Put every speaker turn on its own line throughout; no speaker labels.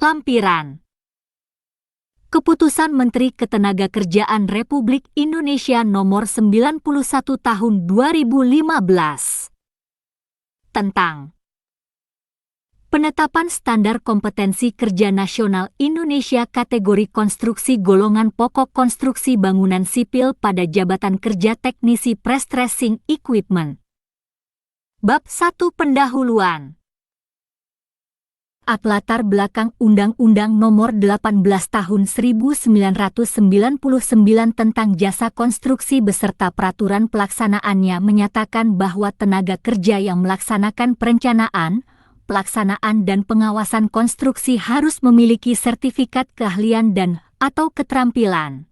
lampiran. Keputusan Menteri Ketenagakerjaan Republik Indonesia Nomor 91 Tahun 2015 tentang penetapan standar kompetensi kerja nasional Indonesia kategori konstruksi golongan pokok konstruksi bangunan sipil pada jabatan kerja teknisi Pre-Stressing Equipment. Bab 1 Pendahuluan. Latar belakang Undang-Undang Nomor 18 Tahun 1999 tentang jasa konstruksi beserta peraturan pelaksanaannya menyatakan bahwa tenaga kerja yang melaksanakan perencanaan, pelaksanaan dan pengawasan konstruksi harus memiliki sertifikat keahlian dan atau keterampilan.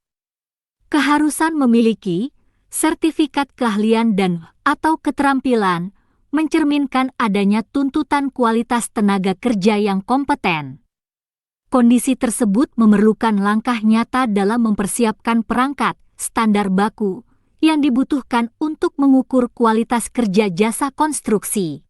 Keharusan memiliki sertifikat keahlian dan atau keterampilan mencerminkan adanya tuntutan kualitas tenaga kerja yang kompeten. Kondisi tersebut memerlukan langkah nyata dalam mempersiapkan perangkat, standar baku, yang dibutuhkan untuk mengukur kualitas kerja jasa konstruksi.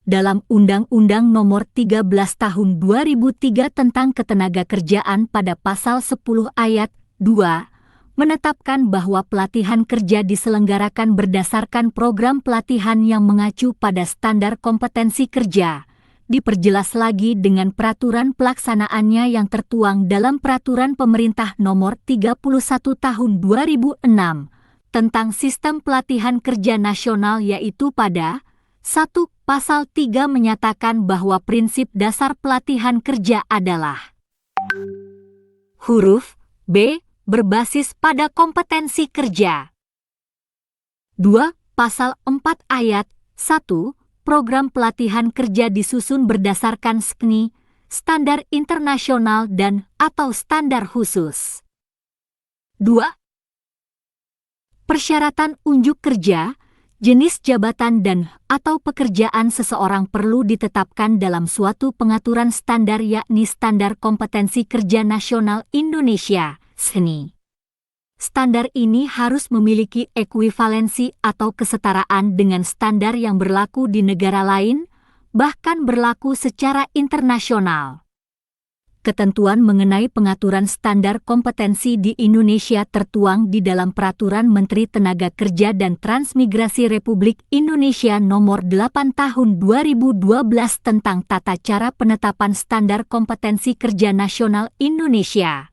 Dalam Undang-Undang Nomor 13 Tahun 2003 tentang Ketenagakerjaan pada Pasal 10 Ayat 2, menetapkan bahwa pelatihan kerja diselenggarakan berdasarkan program pelatihan yang mengacu pada standar kompetensi kerja. Diperjelas lagi dengan peraturan pelaksanaannya yang tertuang dalam Peraturan Pemerintah Nomor 31 Tahun 2006 tentang Sistem Pelatihan Kerja Nasional, yaitu pada 1. Pasal 3 menyatakan bahwa prinsip dasar pelatihan kerja adalah huruf B. Berbasis pada kompetensi kerja. 2. Pasal 4 Ayat 1. Program pelatihan kerja disusun berdasarkan SKNI, standar internasional dan atau standar khusus. 2. Persyaratan unjuk kerja, jenis jabatan dan atau pekerjaan seseorang perlu ditetapkan dalam suatu pengaturan standar, yakni Standar Kompetensi Kerja Nasional Indonesia (SKNI). Standar ini harus memiliki ekuivalensi atau kesetaraan dengan standar yang berlaku di negara lain, bahkan berlaku secara internasional. Ketentuan mengenai pengaturan standar kompetensi di Indonesia tertuang di dalam Peraturan Menteri Tenaga Kerja dan Transmigrasi Republik Indonesia Nomor 8 Tahun 2012 tentang tata cara penetapan standar kompetensi kerja nasional Indonesia.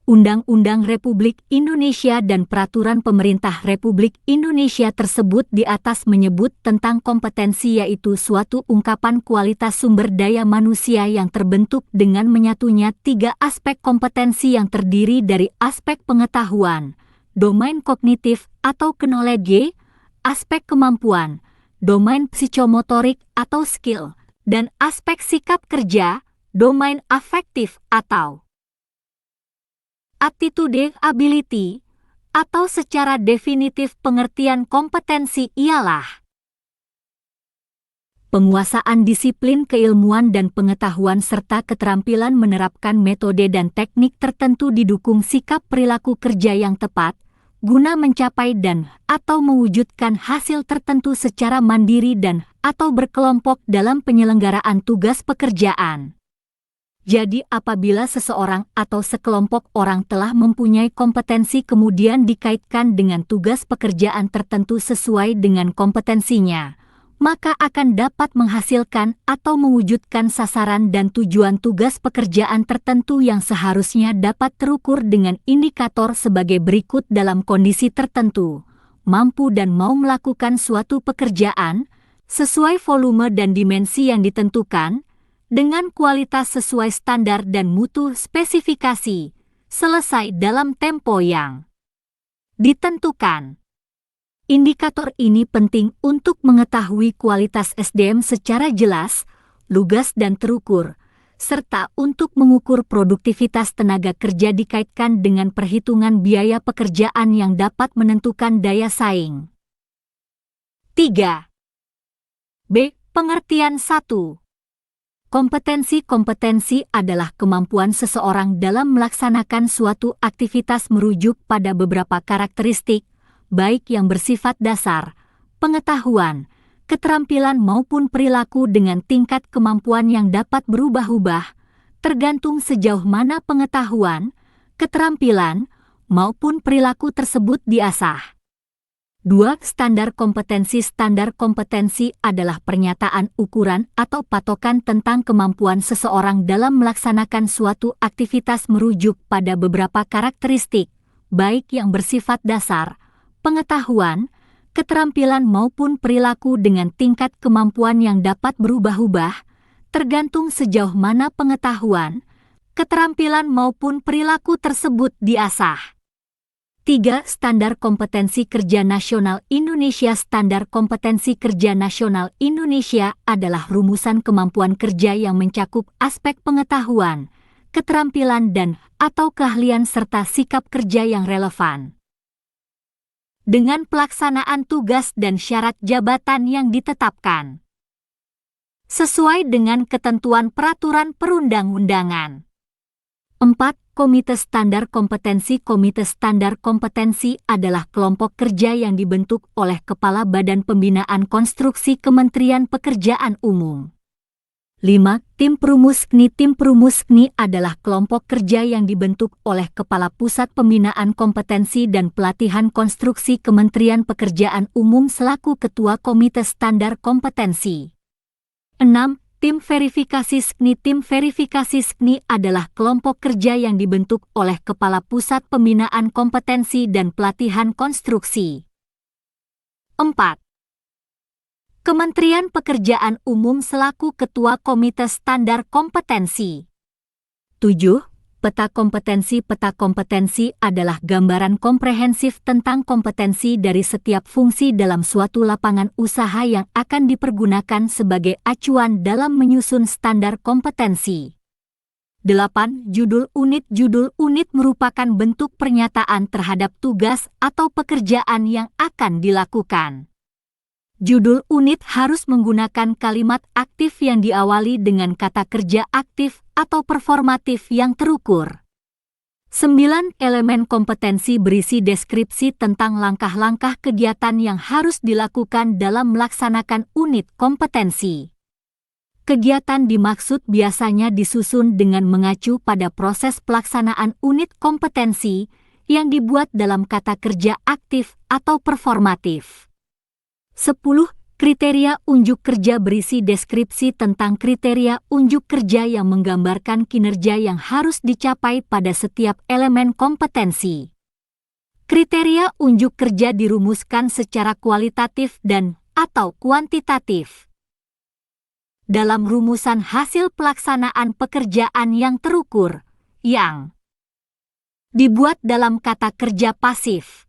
Undang-Undang Republik Indonesia dan Peraturan Pemerintah Republik Indonesia tersebut di atas menyebut tentang kompetensi, yaitu suatu ungkapan kualitas sumber daya manusia yang terbentuk dengan menyatunya tiga aspek kompetensi yang terdiri dari aspek pengetahuan, domain kognitif atau knowledge, aspek kemampuan, domain psikomotorik atau skill, dan aspek sikap kerja, domain afektif atau attitude ability, atau secara definitif pengertian kompetensi ialah penguasaan disiplin keilmuan dan pengetahuan serta keterampilan menerapkan metode dan teknik tertentu didukung sikap perilaku kerja yang tepat, guna mencapai dan atau mewujudkan hasil tertentu secara mandiri dan atau berkelompok dalam penyelenggaraan tugas pekerjaan. Jadi apabila seseorang atau sekelompok orang telah mempunyai kompetensi kemudian dikaitkan dengan tugas pekerjaan tertentu sesuai dengan kompetensinya, maka akan dapat menghasilkan atau mewujudkan sasaran dan tujuan tugas pekerjaan tertentu yang seharusnya dapat terukur dengan indikator sebagai berikut dalam kondisi tertentu: mampu dan mau melakukan suatu pekerjaan sesuai volume dan dimensi yang ditentukan, dengan kualitas sesuai standar dan mutu spesifikasi, selesai dalam tempo yang ditentukan. Indikator ini penting untuk mengetahui kualitas SDM secara jelas, lugas dan terukur, serta untuk mengukur produktivitas tenaga kerja dikaitkan dengan perhitungan biaya pekerjaan yang dapat menentukan daya saing. 3. B. Pengertian 1. Kompetensi adalah kemampuan seseorang dalam melaksanakan suatu aktivitas merujuk pada beberapa karakteristik, baik yang bersifat dasar, pengetahuan, keterampilan maupun perilaku dengan tingkat kemampuan yang dapat berubah-ubah, tergantung sejauh mana pengetahuan, keterampilan, maupun perilaku tersebut diasah. 2. Standar kompetensi. Standar kompetensi adalah pernyataan ukuran atau patokan tentang kemampuan seseorang dalam melaksanakan suatu aktivitas merujuk pada beberapa karakteristik, baik yang bersifat dasar, pengetahuan, keterampilan maupun perilaku dengan tingkat kemampuan yang dapat berubah-ubah, tergantung sejauh mana pengetahuan, keterampilan maupun perilaku tersebut diasah. 3. Standar Kompetensi Kerja Nasional Indonesia. Standar Kompetensi Kerja Nasional Indonesia adalah rumusan kemampuan kerja yang mencakup aspek pengetahuan, keterampilan dan/atau keahlian serta sikap kerja yang relevan dengan pelaksanaan tugas dan syarat jabatan yang ditetapkan sesuai dengan ketentuan peraturan perundang-undangan. 4. Komite Standar Kompetensi. Komite Standar Kompetensi adalah kelompok kerja yang dibentuk oleh Kepala Badan Pembinaan Konstruksi Kementerian Pekerjaan Umum. 5. Tim Perumus-KNI. Tim Perumus-KNI adalah kelompok kerja yang dibentuk oleh Kepala Pusat Pembinaan Kompetensi dan Pelatihan Konstruksi Kementerian Pekerjaan Umum selaku Ketua Komite Standar Kompetensi. 6. Tim Verifikasi SKNI. Tim Verifikasi SKNI adalah kelompok kerja yang dibentuk oleh Kepala Pusat Pembinaan Kompetensi dan Pelatihan Konstruksi. 4. Kementerian Pekerjaan Umum selaku Ketua Komite Standar Kompetensi. 7. Peta kompetensi. Peta kompetensi adalah gambaran komprehensif tentang kompetensi dari setiap fungsi dalam suatu lapangan usaha yang akan dipergunakan sebagai acuan dalam menyusun standar kompetensi. 8. Judul unit. Judul unit merupakan bentuk pernyataan terhadap tugas atau pekerjaan yang akan dilakukan. Judul unit harus menggunakan kalimat aktif yang diawali dengan kata kerja aktif atau performatif yang terukur. 9. Elemen kompetensi berisi deskripsi tentang langkah-langkah kegiatan yang harus dilakukan dalam melaksanakan unit kompetensi. Kegiatan dimaksud biasanya disusun dengan mengacu pada proses pelaksanaan unit kompetensi yang dibuat dalam kata kerja aktif atau performatif. 10. Kriteria unjuk kerja berisi deskripsi tentang kriteria unjuk kerja yang menggambarkan kinerja yang harus dicapai pada setiap elemen kompetensi. Kriteria unjuk kerja dirumuskan secara kualitatif dan/atau kuantitatif dalam rumusan hasil pelaksanaan pekerjaan yang terukur, yang dibuat dalam kata kerja pasif.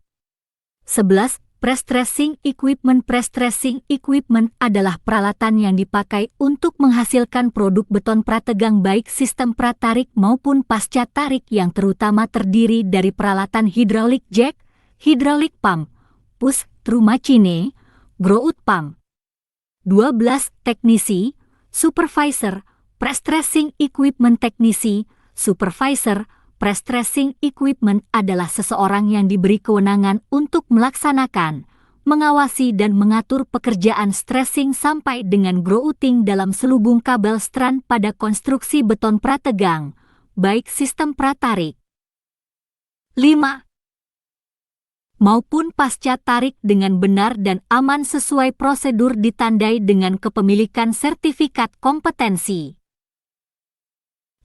11. Pre-stressing equipment. Pre-stressing equipment adalah peralatan yang dipakai untuk menghasilkan produk beton prategang baik sistem pratarik maupun pasca tarik yang terutama terdiri dari peralatan hydraulic jack, hydraulic pump, push-through machine, grout pump. 12. Teknisi, supervisor, pre-stressing equipment. Teknisi, supervisor, pre-stressing equipment adalah seseorang yang diberi kewenangan untuk melaksanakan, mengawasi dan mengatur pekerjaan stressing sampai dengan grouting dalam selubung kabel strand pada konstruksi beton prategang, baik sistem pratarik 5 maupun pasca tarik dengan benar dan aman sesuai prosedur ditandai dengan kepemilikan sertifikat kompetensi.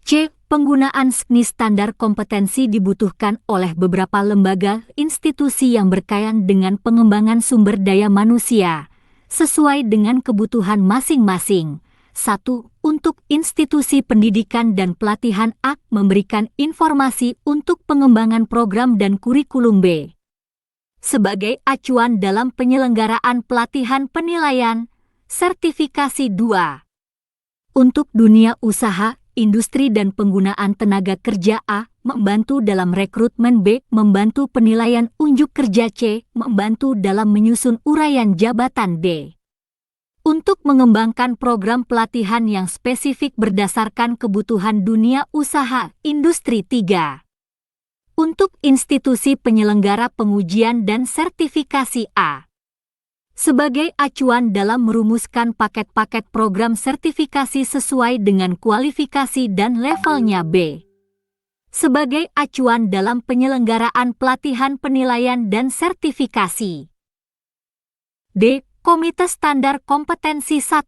C. Penggunaan SKNI. Standar kompetensi dibutuhkan oleh beberapa lembaga institusi yang berkaitan dengan pengembangan sumber daya manusia, sesuai dengan kebutuhan masing-masing. 1. Untuk institusi pendidikan dan pelatihan A. Memberikan informasi untuk pengembangan program dan kurikulum B. Sebagai acuan dalam penyelenggaraan pelatihan penilaian, sertifikasi 2. Untuk dunia usaha, industri dan penggunaan tenaga kerja A, membantu dalam rekrutmen B, membantu penilaian unjuk kerja C, membantu dalam menyusun uraian jabatan D. Untuk mengembangkan program pelatihan yang spesifik berdasarkan kebutuhan dunia usaha, industri 3. Untuk institusi penyelenggara pengujian dan sertifikasi A. sebagai acuan dalam merumuskan paket-paket program sertifikasi sesuai dengan kualifikasi dan levelnya. B. Sebagai acuan dalam penyelenggaraan pelatihan penilaian dan sertifikasi. D. Komite Standar Kompetensi 1.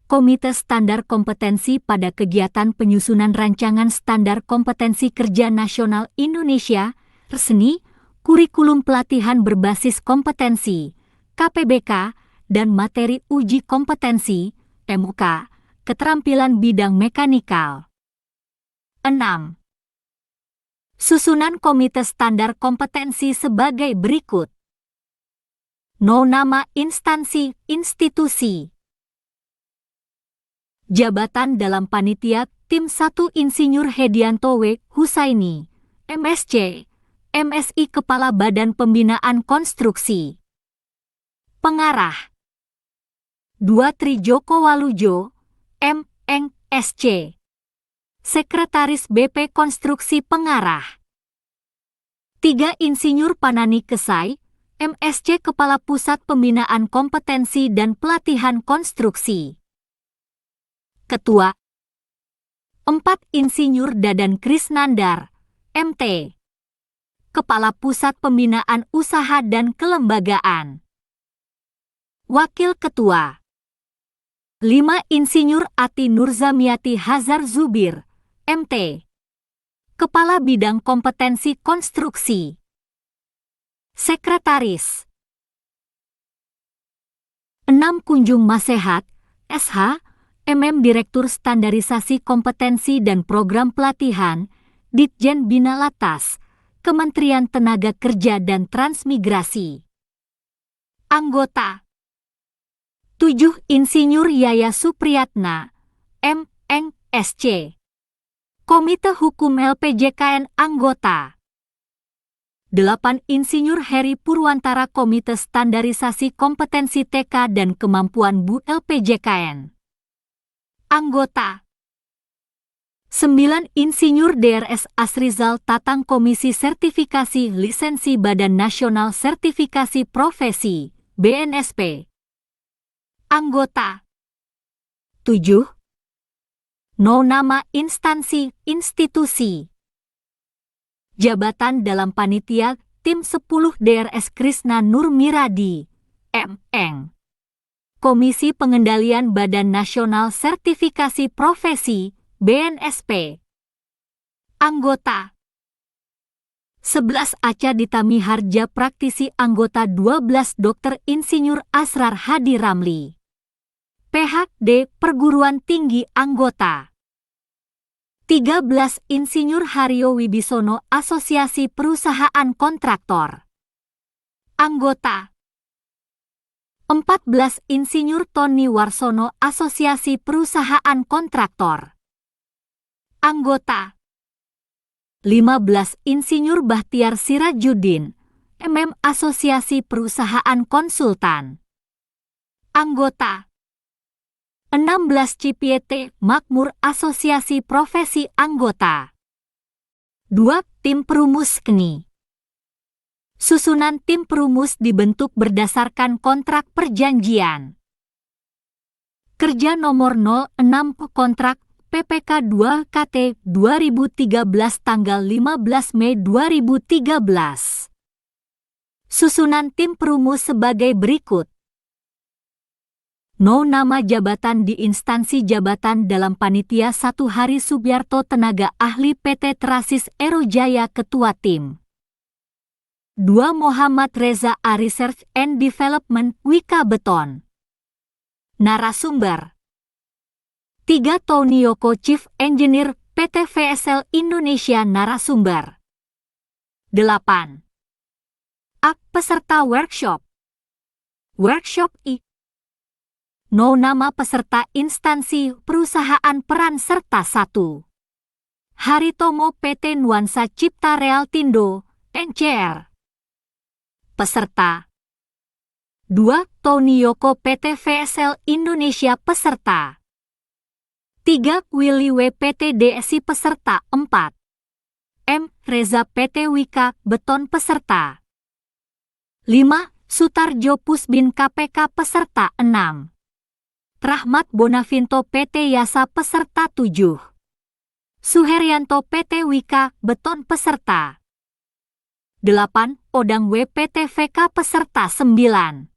Komite Standar Kompetensi pada kegiatan penyusunan rancangan standar kompetensi kerja nasional Indonesia, resmi, kurikulum pelatihan berbasis kompetensi, KPBK, dan materi uji kompetensi, MUK, keterampilan bidang mekanikal. 6. Susunan Komite Standar Kompetensi sebagai berikut. Nama instansi, institusi. Jabatan dalam panitia Tim 1 Insinyur Hedianto W. Husaini, MSc, MSI Kepala Badan Pembinaan Konstruksi. Pengarah 2 Tri Joko Walujo, M.Eng, SC. Sekretaris BP Konstruksi Pengarah. 3 Insinyur Panani Kesai, MSc Kepala Pusat Pembinaan Kompetensi dan Pelatihan Konstruksi. Ketua 4 Insinyur Dadan Krisnandar, MT. Kepala Pusat Pembinaan Usaha dan Kelembagaan. Wakil Ketua 5 Insinyur Ati Nurzamiati Hazar Zubir, MT. Kepala Bidang Kompetensi Konstruksi. Sekretaris 6 Kunjung Masehat, SH, Direktur Standarisasi Kompetensi dan Program Pelatihan, Ditjen Bina Latas, Kementerian Tenaga Kerja dan Transmigrasi. Anggota 7 Insinyur Yaya Supriyatna, M.Eng, SC. Komite Hukum LPJKN Anggota 8 Insinyur Heri Purwantara Komite Standarisasi Kompetensi TK dan Kemampuan Bu LPJKN Anggota 9 Insinyur DRS Asrizal Tatang Komisi Sertifikasi Lisensi Badan Nasional Sertifikasi Profesi, BNSP Anggota 7 Nama instansi, institusi. Jabatan dalam panitia Tim 10 DRS Krisna Nur Miradi, M.Eng. Komisi Pengendalian Badan Nasional Sertifikasi Profesi, BNSP. Anggota 11 Aca Ditami Harja Praktisi Anggota 12 Dr. Insinyur Asrar Hadi Ramli, PhD Perguruan Tinggi Anggota 13 Insinyur Haryo Wibisono Asosiasi Perusahaan Kontraktor Anggota 14 Insinyur Tony Warsono Asosiasi Perusahaan Kontraktor Anggota 15 Insinyur Bahtiar Sirajuddin, Asosiasi Perusahaan Konsultan Anggota 16 Cipiete Makmur Asosiasi Profesi Anggota 2 Tim Perumus KNI. Susunan tim perumus dibentuk berdasarkan kontrak perjanjian kerja nomor 06 kontrak PPK 2 KT 2013 tanggal 15 Mei 2013. Susunan tim perumus sebagai berikut. Nama jabatan di instansi jabatan dalam panitia 1 Hari Subiarto Tenaga Ahli PT Terasis Aerojaya Ketua Tim 2 Muhammad Reza A Research and Development Wika Beton Narasumber 3 Tony Yoko Chief Engineer PT VSL Indonesia Narasumber 8 Ak Peserta Workshop I nama peserta instansi perusahaan peran serta 1 Haritomo PT Nuansa Cipta Realtindo, NCR Peserta 2 Tony Yoko PT VSL Indonesia Peserta 3 Willy W PT DSI Peserta 4 M. Reza PT Wika Beton Peserta 5 Sutarjo Pusbin KPK peserta 6. Rahmat Bonavinto PT Yasa peserta 7. Suheryanto PT Wika Beton peserta 8. Odang WPT VK peserta 9.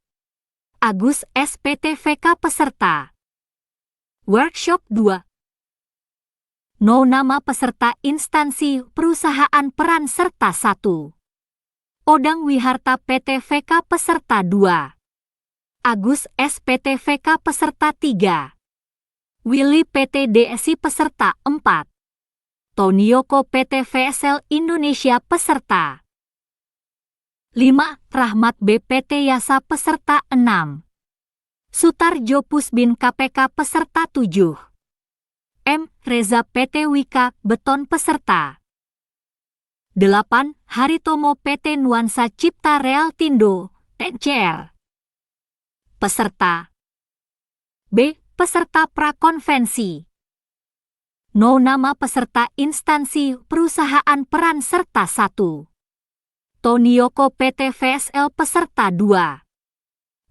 Agus SPT VK peserta Workshop 2. No nama peserta instansi perusahaan peran serta 1. Odang Wiharta PT VK peserta 2. Agus SPT VK peserta 3. Willy PT DSI peserta 4. Tonioko PT VSL Indonesia peserta 5. Rahmat BPT Yasa peserta 6. Sutarjo Pusbin KPK peserta 7. M. Reza PT Wika Beton peserta 8. Haritomo PT Nuansa Cipta Realtindo NCR peserta B. Peserta prakonvensi. No nama peserta instansi perusahaan peran serta 1. Tonioko PT VSL peserta 2.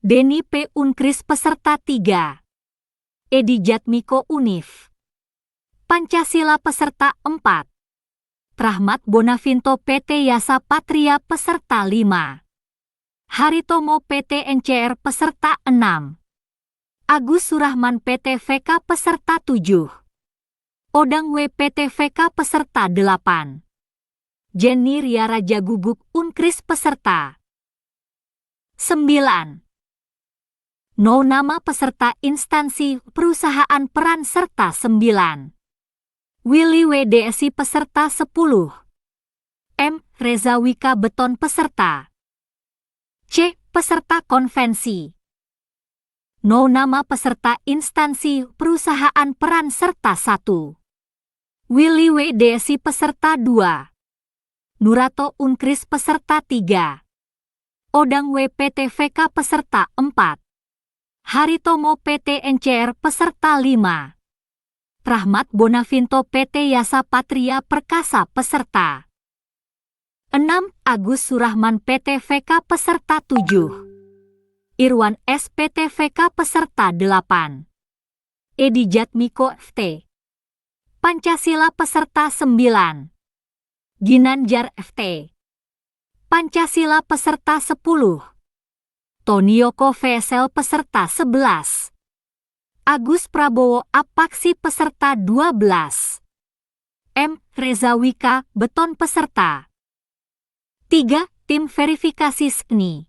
Deni P. Unkris peserta 3. Edi Jatmiko Unif Pancasila peserta 4. Rahmat Bonavinto PT Yasa Patria peserta 5. Haritomo PT NCR peserta 6. Agus Surahman PT VK peserta 7. Odang WPT VK peserta 8. Jenny Ria Raja Guguk Unkris peserta 9. No nama peserta instansi perusahaan peran serta 9. Willy WDSI peserta 10. M. Reza Wika Beton peserta C. Peserta konvensi. No nama peserta instansi perusahaan peran serta 1. Willy WDSI peserta 2. Nurato Unkris peserta 3. Odang WPT VK peserta 4. Haritomo PT NCR peserta 5. Rahmat Bonavinto PT Yasa Patria Perkasa peserta 6. Agus Surahman PT VK peserta 7. Irwan SPT VK peserta 8. Edi Jatmiko FT Pancasila peserta 9. Ginanjar FT Pancasila peserta 10. Tonioko VSL peserta 11. Agus Prabowo Apaksi peserta 12. M. Reza Wika Beton peserta 3. Tim verifikasi SKNI.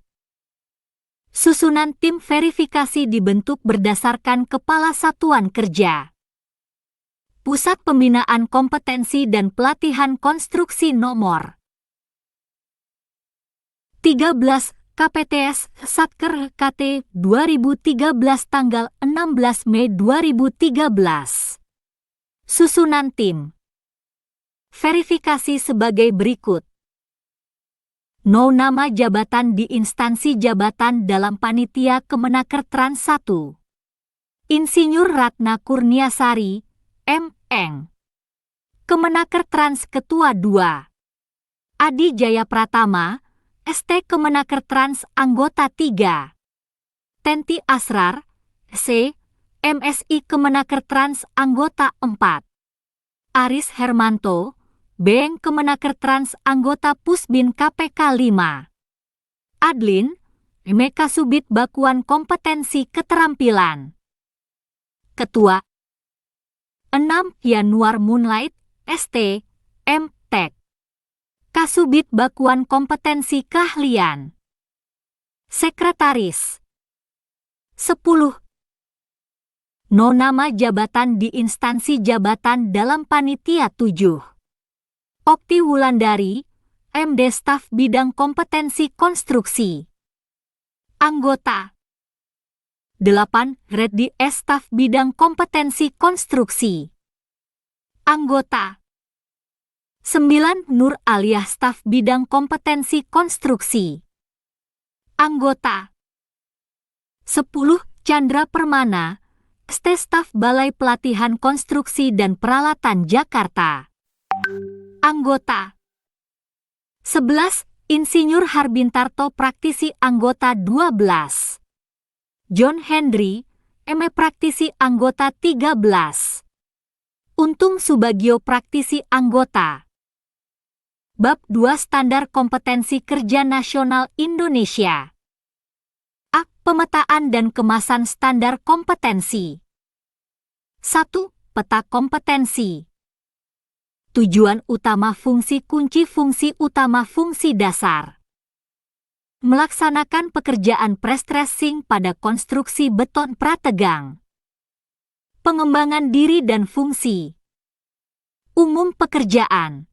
Susunan tim verifikasi dibentuk berdasarkan Kepala Satuan Kerja, Pusat Pembinaan Kompetensi dan Pelatihan Konstruksi Nomor 13 KPTS Satker KT 2013 tanggal 16 Mei 2013. Susunan tim verifikasi sebagai berikut. No nama jabatan di instansi jabatan dalam panitia Kemenaker Trans 1. Insinyur Ratna Kurniasari, M.Eng. Kemenaker Trans Ketua 2. Adi Jaya Pratama, ST Kemenaker Trans Anggota 3. Tenti Asrar, C. MSI Kemenaker Trans Anggota 4. Aris Hermanto, Beng Kemenaker Trans Anggota Pusbin KPK 5. Adlin, Meka Subit Bakuan Kompetensi Keterampilan. Ketua 6. Yanuar Moonlight, ST, M. Tek. Kasubit Bakuan Kompetensi Keahlian. Sekretaris 10. No nama jabatan di instansi jabatan dalam panitia 7. Okti Wulandari, MD Staf Bidang Kompetensi Konstruksi. Anggota 8. Reddi S. Staf Bidang Kompetensi Konstruksi. Anggota 9. Nur Aliyah Staf Bidang Kompetensi Konstruksi. Anggota 10. Chandra Permana, ST Staf Balai Pelatihan Konstruksi dan Peralatan Jakarta. Anggota 11. Insinyur Harbintarto praktisi anggota 12. John Henry, ME praktisi anggota 13. Untung Subagio praktisi anggota. Bab 2 Standar Kompetensi Kerja Nasional Indonesia. A. Pemetaan dan kemasan standar kompetensi. 1. Peta kompetensi. Tujuan utama fungsi kunci fungsi utama fungsi dasar. Melaksanakan pekerjaan prestressing pada konstruksi beton prategang. Pengembangan diri dan fungsi. Umum pekerjaan.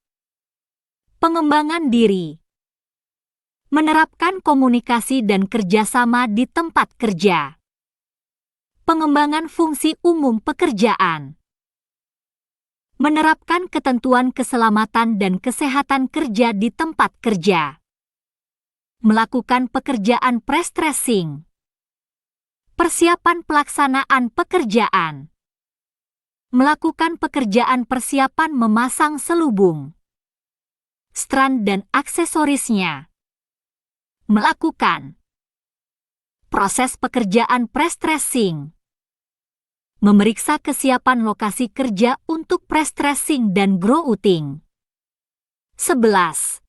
Pengembangan diri. Menerapkan komunikasi dan kerjasama di tempat kerja. Pengembangan fungsi umum pekerjaan. Menerapkan ketentuan keselamatan dan kesehatan kerja di tempat kerja. Melakukan pekerjaan prestressing. Persiapan pelaksanaan pekerjaan. Melakukan pekerjaan persiapan memasang selubung, strand dan aksesorisnya. Melakukan proses pekerjaan prestressing. Memeriksa kesiapan lokasi kerja untuk prestressing dan grouting. 11.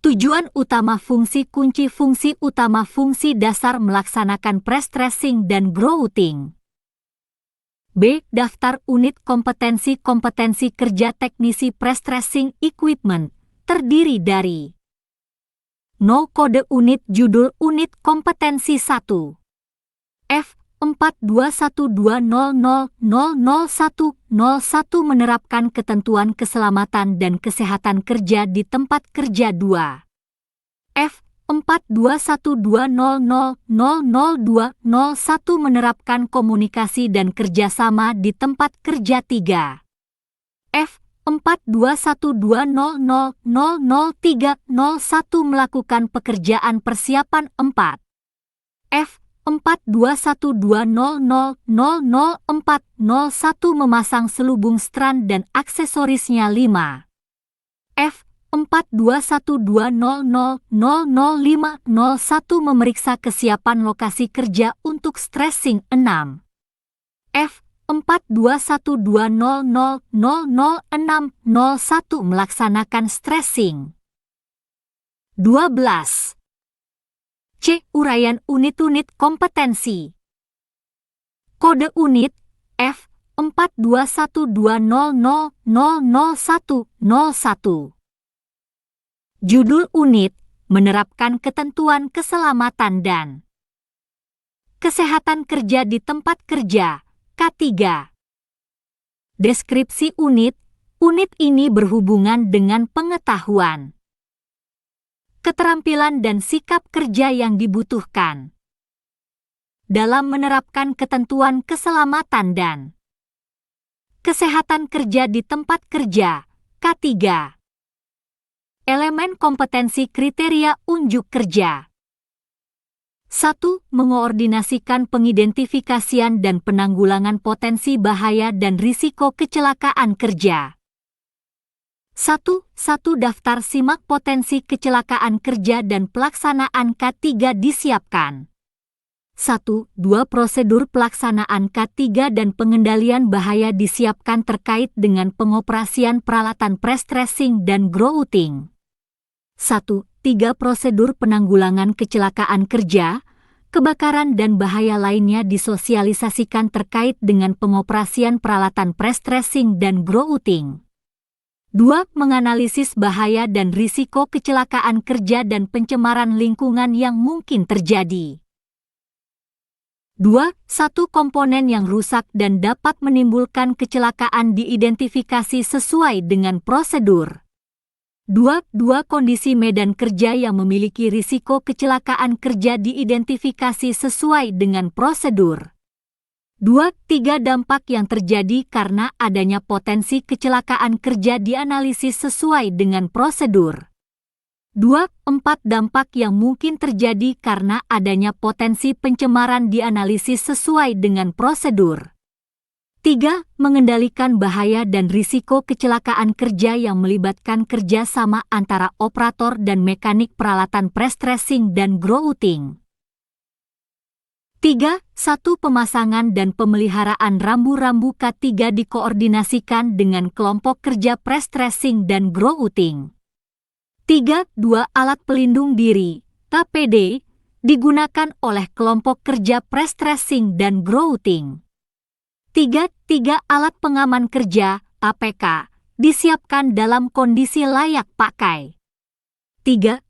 Tujuan utama fungsi kunci fungsi utama fungsi dasar melaksanakan prestressing dan grouting. B. Daftar unit kompetensi kerja teknisi prestressing equipment, terdiri dari 0 kode unit judul unit kompetensi 1. F. 4212000101 menerapkan ketentuan keselamatan dan kesehatan kerja di tempat kerja 2. F. 4212000201 menerapkan komunikasi dan kerjasama di tempat kerja 3. F. 4212000301 melakukan pekerjaan persiapan 4. F. 4212000401 memasang selubung strand dan aksesorisnya 5. F. 4212000501 memeriksa kesiapan lokasi kerja untuk stressing 6. F. 4212000601 melaksanakan stressing. 12. C. Uraian unit-unit kompetensi. Kode unit F. 4212000101. Judul unit, menerapkan ketentuan keselamatan dan kesehatan kerja di tempat kerja, K3. Deskripsi unit, unit ini berhubungan dengan pengetahuan, keterampilan dan sikap kerja yang dibutuhkan dalam menerapkan ketentuan keselamatan dan kesehatan kerja di tempat kerja, K3. Elemen kompetensi kriteria unjuk kerja. 1. Mengoordinasikan pengidentifikasian dan penanggulangan potensi bahaya dan risiko kecelakaan kerja. 1. Daftar simak potensi kecelakaan kerja dan pelaksanaan K3 disiapkan. 1. 2. Prosedur pelaksanaan K3 dan pengendalian bahaya disiapkan terkait dengan pengoperasian peralatan prestressing dan grouting. 1. 3. Prosedur penanggulangan kecelakaan kerja, kebakaran dan bahaya lainnya disosialisasikan terkait dengan pengoperasian peralatan prestressing dan grouting. 2. Menganalisis bahaya dan risiko kecelakaan kerja dan pencemaran lingkungan yang mungkin terjadi. 2. 1 komponen yang rusak dan dapat menimbulkan kecelakaan diidentifikasi sesuai dengan prosedur. 2. Kondisi medan kerja yang memiliki risiko kecelakaan kerja diidentifikasi sesuai dengan prosedur. 2. 3 dampak yang terjadi karena adanya potensi kecelakaan kerja dianalisis sesuai dengan prosedur. 2. 4 dampak yang mungkin terjadi karena adanya potensi pencemaran dianalisis sesuai dengan prosedur. 3. Mengendalikan bahaya dan risiko kecelakaan kerja yang melibatkan kerja sama antara operator dan mekanik peralatan press dressing dan grouting. 3. Pemasangan dan pemeliharaan rambu-rambu K3 dikoordinasikan dengan kelompok kerja press dressing dan grouting. 3. Alat pelindung diri, KPD, digunakan oleh kelompok kerja press dressing dan grouting. 3. Alat pengaman kerja, APK, disiapkan dalam kondisi layak pakai. 3.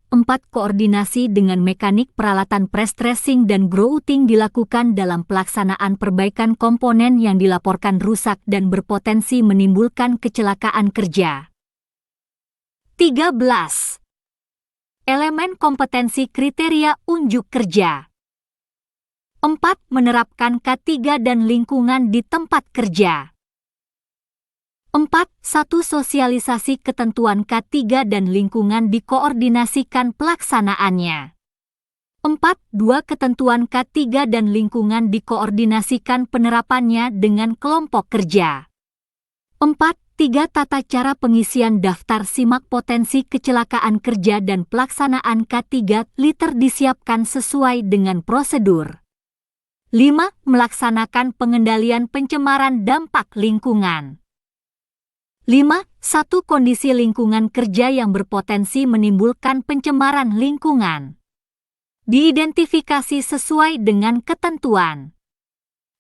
Koordinasi dengan mekanik peralatan press dressing dan grouting dilakukan dalam pelaksanaan perbaikan komponen yang dilaporkan rusak dan berpotensi menimbulkan kecelakaan kerja. 13. Elemen kompetensi kriteria unjuk kerja. 4. Menerapkan K3 dan lingkungan di tempat kerja. 4. Sosialisasi ketentuan K3 dan lingkungan dikoordinasikan pelaksanaannya. 4. Ketentuan K3 dan lingkungan dikoordinasikan penerapannya dengan kelompok kerja. 4. Tata cara pengisian daftar simak potensi kecelakaan kerja dan pelaksanaan K3 liter disiapkan sesuai dengan prosedur. 5. Melaksanakan pengendalian pencemaran dampak lingkungan. 5. Kondisi lingkungan kerja yang berpotensi menimbulkan pencemaran lingkungan. Diidentifikasi sesuai dengan ketentuan.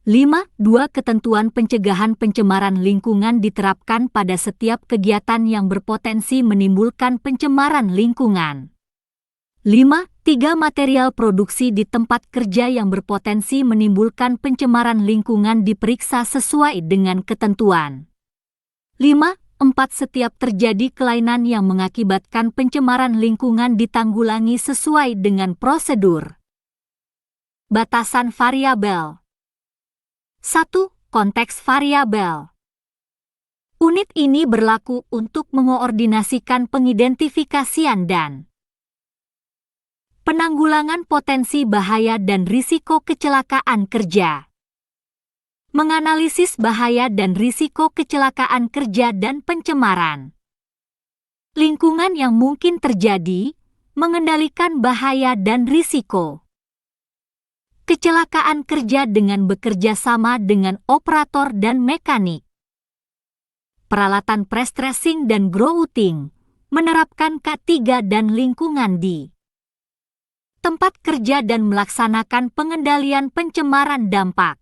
5. Ketentuan pencegahan pencemaran lingkungan diterapkan pada setiap kegiatan yang berpotensi menimbulkan pencemaran lingkungan. 5. Material produksi di tempat kerja yang berpotensi menimbulkan pencemaran lingkungan diperiksa sesuai dengan ketentuan. 5. Setiap terjadi kelainan yang mengakibatkan pencemaran lingkungan ditanggulangi sesuai dengan prosedur. Batasan variabel. 1. Konteks variabel. Unit ini berlaku untuk mengoordinasikan pengidentifikasian dan penanggulangan potensi bahaya dan risiko kecelakaan kerja. Menganalisis bahaya dan risiko kecelakaan kerja dan pencemaran. Lingkungan yang mungkin terjadi, mengendalikan bahaya dan risiko. Kecelakaan kerja dengan bekerja sama dengan operator dan mekanik. Peralatan press dressing dan grouting, menerapkan K3 dan lingkungan di tempat kerja dan melaksanakan pengendalian pencemaran dampak.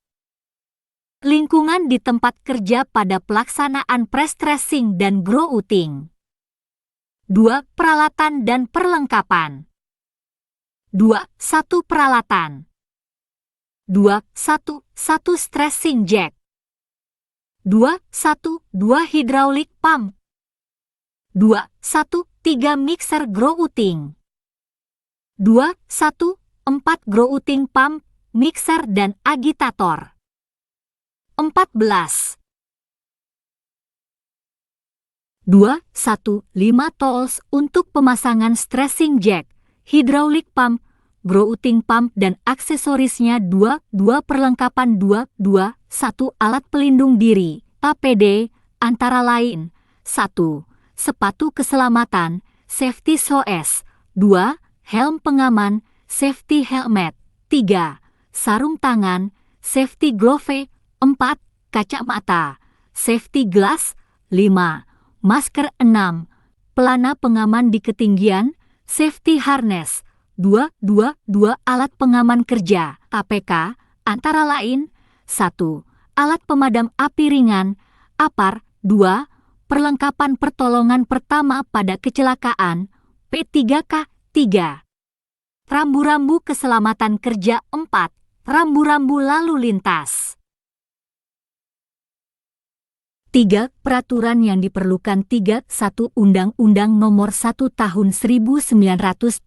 Lingkungan di tempat kerja pada pelaksanaan press dressing dan grouting. 2. Peralatan dan perlengkapan. 2. Peralatan. 2. Stressing jack. 2. Hydraulic pump. 2. 3 mixer grouting. 2. 4 grouting pump, mixer dan agitator. 14. 2. 5 tools untuk pemasangan stressing jack, hydraulic pump, grouting pump dan aksesorisnya. 2. Perlengkapan. 2. 1 alat pelindung diri, APD, antara lain 1. Sepatu keselamatan, safety shoes. 2. Helm pengaman, safety helmet. 3. Sarung tangan, safety glove. 4. Kacamata, safety glass. 5. Masker. 6. Pelana pengaman di ketinggian, safety harness. 2. Alat pengaman kerja, APK, antara lain 1. Alat pemadam api ringan, APAR. 2. Perlengkapan pertolongan pertama pada kecelakaan, P3K. 3. Rambu-rambu keselamatan kerja. 4. Rambu-rambu lalu lintas. 3. Peraturan yang diperlukan. 3. 1. Undang-Undang Nomor 1 Tahun 1970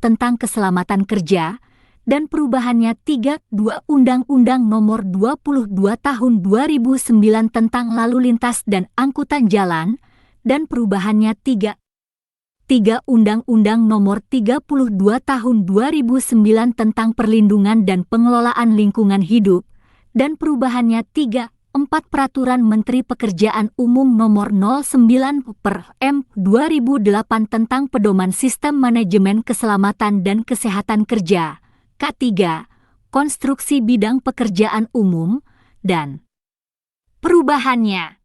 tentang Keselamatan Kerja dan perubahannya. 3. 2. Undang-Undang Nomor 22 Tahun 2009 tentang Lalu Lintas dan Angkutan Jalan dan perubahannya. 3. Undang-Undang Nomor 32 Tahun 2009 tentang Perlindungan dan Pengelolaan Lingkungan Hidup dan perubahannya. 3. 4 Peraturan Menteri Pekerjaan Umum Nomor 09/M 2008 tentang Pedoman Sistem Manajemen Keselamatan dan Kesehatan Kerja, K3, Konstruksi Bidang Pekerjaan Umum, dan perubahannya.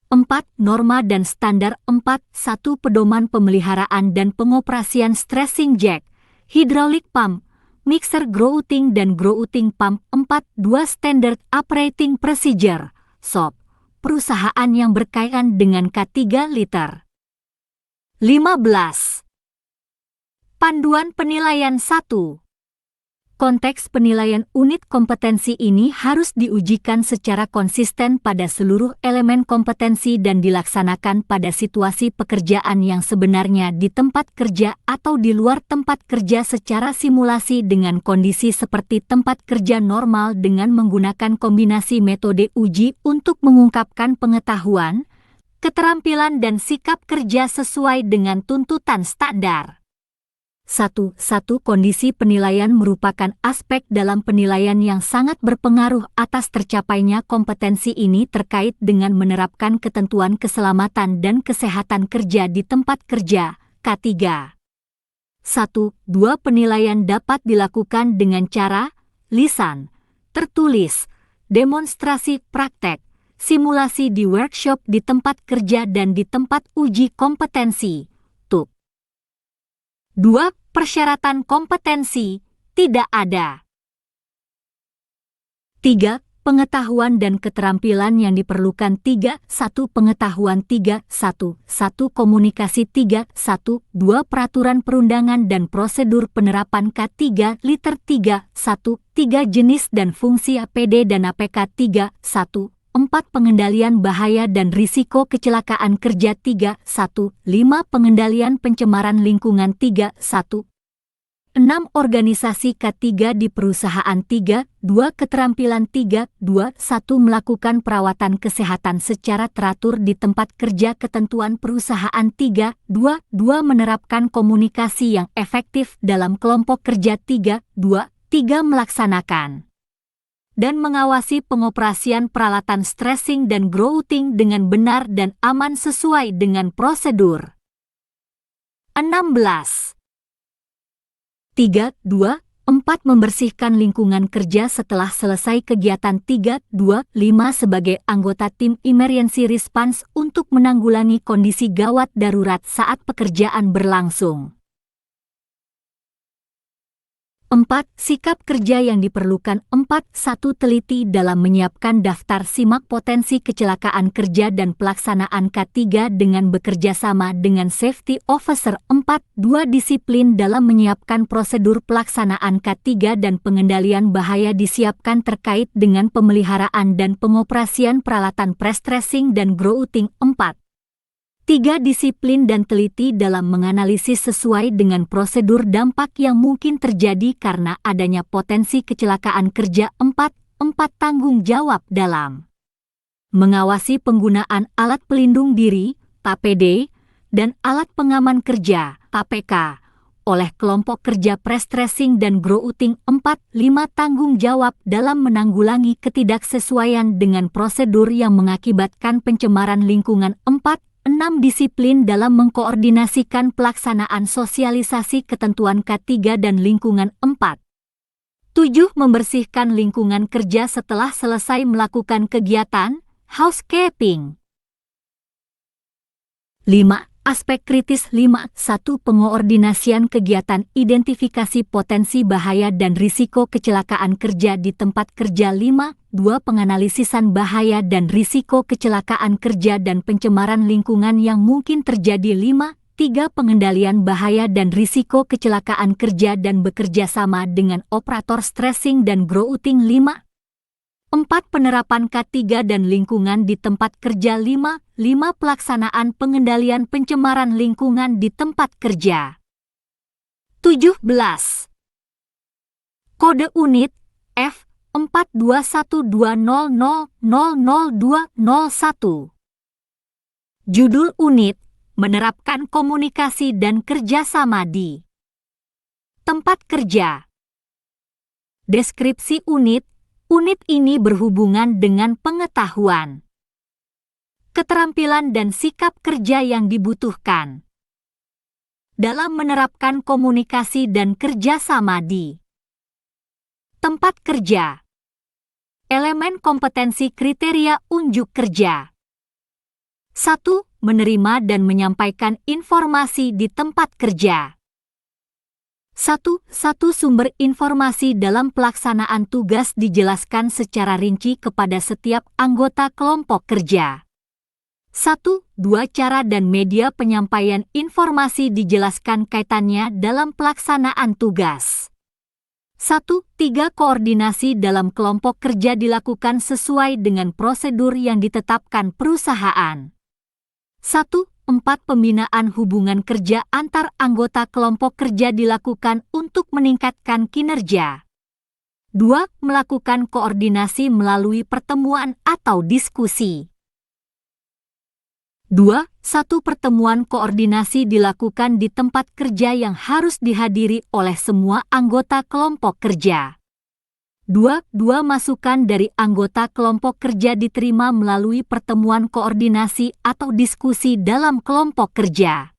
4. Norma dan Standar 4.1 Pedoman Pemeliharaan dan Pengoperasian Stressing Jack, Hydraulic Pump, Mixer Grouting dan Grouting Pump 4.2 Standard Operating Procedure, SOP, perusahaan yang berkaitan dengan K3 liter. 15. Panduan Penilaian 1. Konteks penilaian unit kompetensi ini harus diujikan secara konsisten pada seluruh elemen kompetensi dan dilaksanakan pada situasi pekerjaan yang sebenarnya di tempat kerja atau di luar tempat kerja secara simulasi dengan kondisi seperti tempat kerja normal dengan menggunakan kombinasi metode uji untuk mengungkapkan pengetahuan, keterampilan dan sikap kerja sesuai dengan tuntutan standar. 1. Kondisi penilaian merupakan aspek dalam penilaian yang sangat berpengaruh atas tercapainya kompetensi ini terkait dengan menerapkan ketentuan keselamatan dan kesehatan kerja di tempat kerja, K3. 1.2 Penilaian dapat dilakukan dengan cara lisan, tertulis, demonstrasi praktek, simulasi di workshop di tempat kerja dan di tempat uji kompetensi. 2. Persyaratan kompetensi tidak ada. 3. Pengetahuan dan keterampilan yang diperlukan 3.1 Pengetahuan 3.1 1 Komunikasi 3.1 2 Peraturan perundangan dan prosedur penerapan K3 liter 3.1 3 Jenis dan fungsi APD dan APK 3.1 4 Pengendalian bahaya dan risiko kecelakaan kerja 3.1 5 Pengendalian pencemaran lingkungan 3.1 6 Organisasi K3 di perusahaan 3.2 Keterampilan 3.2 1 Melakukan perawatan kesehatan secara teratur di tempat kerja ketentuan perusahaan 3.2 2 Menerapkan komunikasi yang efektif dalam kelompok kerja 3.2 3 Melaksanakan dan mengawasi pengoperasian peralatan stressing dan grouting dengan benar dan aman sesuai dengan prosedur. 16. 3.2 4 Membersihkan lingkungan kerja setelah selesai kegiatan 3.2 5 sebagai anggota tim emergency response untuk menanggulangi kondisi gawat darurat saat pekerjaan berlangsung. 4. Sikap kerja yang diperlukan 4.1 Teliti dalam menyiapkan daftar simak potensi kecelakaan kerja dan pelaksanaan K3 dengan bekerja sama dengan safety officer 4.2 Disiplin dalam menyiapkan prosedur pelaksanaan K3 dan pengendalian bahaya disiapkan terkait dengan pemeliharaan dan pengoperasian peralatan pre-stressing dan grouting 4. 3. Disiplin dan teliti dalam menganalisis sesuai dengan prosedur dampak yang mungkin terjadi karena adanya potensi kecelakaan kerja 4. 4 Tanggung jawab dalam mengawasi penggunaan alat pelindung diri, APD, dan alat pengaman kerja, APK, oleh kelompok kerja pre-stressing dan grouting 4. 5 Tanggung jawab dalam menanggulangi ketidaksesuaian dengan prosedur yang mengakibatkan pencemaran lingkungan 4. 6 Disiplin dalam mengkoordinasikan pelaksanaan sosialisasi ketentuan K3 dan lingkungan 4. 7 Membersihkan lingkungan kerja setelah selesai melakukan kegiatan housekeeping. 5. Aspek kritis 5.1 Pengoordinasian kegiatan identifikasi potensi bahaya dan risiko kecelakaan kerja di tempat kerja 5.2 Penganalisisan bahaya dan risiko kecelakaan kerja dan pencemaran lingkungan yang mungkin terjadi 5.3 Pengendalian bahaya dan risiko kecelakaan kerja dan bekerja sama dengan operator stressing dan grouting 5. 4 Penerapan K3 dan lingkungan di tempat kerja 5 Pelaksanaan pengendalian pencemaran lingkungan di tempat kerja. 17. Kode unit F 4212000201. Judul unit menerapkan komunikasi dan kerjasama di tempat kerja. Deskripsi unit Unit ini berhubungan dengan pengetahuan, keterampilan dan sikap kerja yang dibutuhkan dalam menerapkan komunikasi dan kerjasama di tempat kerja. Elemen kompetensi kriteria unjuk kerja. 1. Menerima dan menyampaikan informasi di tempat kerja. 1. Sumber informasi dalam pelaksanaan tugas dijelaskan secara rinci kepada setiap anggota kelompok kerja. 1. 2. Cara dan media penyampaian informasi dijelaskan kaitannya dalam pelaksanaan tugas. 1. 3. Koordinasi dalam kelompok kerja dilakukan sesuai dengan prosedur yang ditetapkan perusahaan. 1. 4. Pembinaan hubungan kerja antar anggota kelompok kerja dilakukan untuk meningkatkan kinerja. 2. Melakukan koordinasi melalui pertemuan atau diskusi. 2. 1. Pertemuan koordinasi dilakukan di tempat kerja yang harus dihadiri oleh semua anggota kelompok kerja. 2. Masukan dari anggota kelompok kerja diterima melalui pertemuan koordinasi atau diskusi dalam kelompok kerja.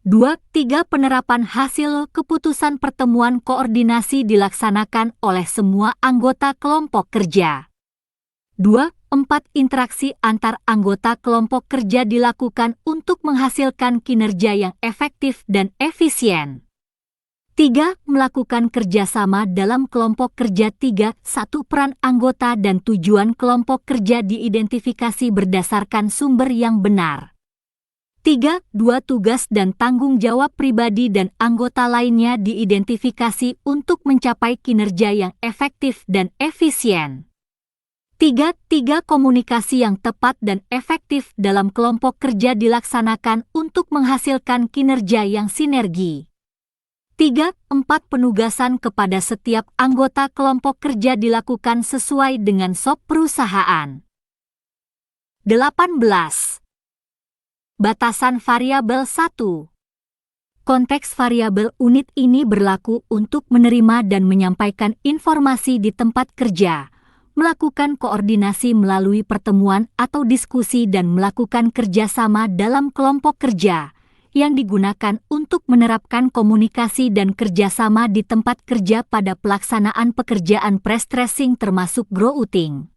2. 3. Penerapan hasil keputusan pertemuan koordinasi dilaksanakan oleh semua anggota kelompok kerja. 2. 4. Interaksi antar anggota kelompok kerja dilakukan untuk menghasilkan kinerja yang efektif dan efisien. 3. Melakukan kerjasama dalam kelompok kerja. 3. 1. Peran anggota dan tujuan kelompok kerja diidentifikasi berdasarkan sumber yang benar. 3. 2. Tugas dan tanggung jawab pribadi dan anggota lainnya diidentifikasi untuk mencapai kinerja yang efektif dan efisien. 3. Komunikasi yang tepat dan efektif dalam kelompok kerja dilaksanakan untuk menghasilkan kinerja yang sinergi. 3. 4. Penugasan kepada setiap anggota kelompok kerja dilakukan sesuai dengan SOP perusahaan. 18. Batasan variabel 1. Konteks variabel unit ini berlaku untuk menerima dan menyampaikan informasi di tempat kerja, melakukan koordinasi melalui pertemuan atau diskusi dan melakukan kerjasama dalam kelompok kerja, yang digunakan untuk menerapkan komunikasi dan kerjasama di tempat kerja pada pelaksanaan pekerjaan pre-stressing termasuk growouting.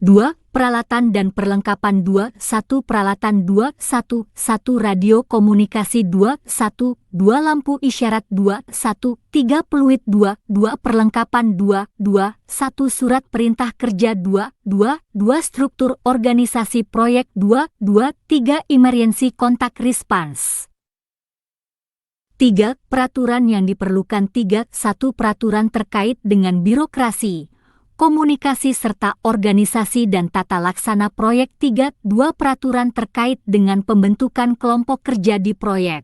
2. Peralatan dan perlengkapan. 2. 1. Peralatan. 2. 1. Radio komunikasi. 2. 1. 2. Lampu isyarat. 2. 1. 3. Peluit. 2. Perlengkapan. 2. 1. Surat perintah kerja. 2. Struktur organisasi proyek. 2. 3. Emergency contact response. 3. Peraturan yang diperlukan. 3. 1. Peraturan terkait dengan birokrasi, komunikasi serta organisasi dan tata laksana proyek. 3. 2. Peraturan terkait dengan pembentukan kelompok kerja di proyek.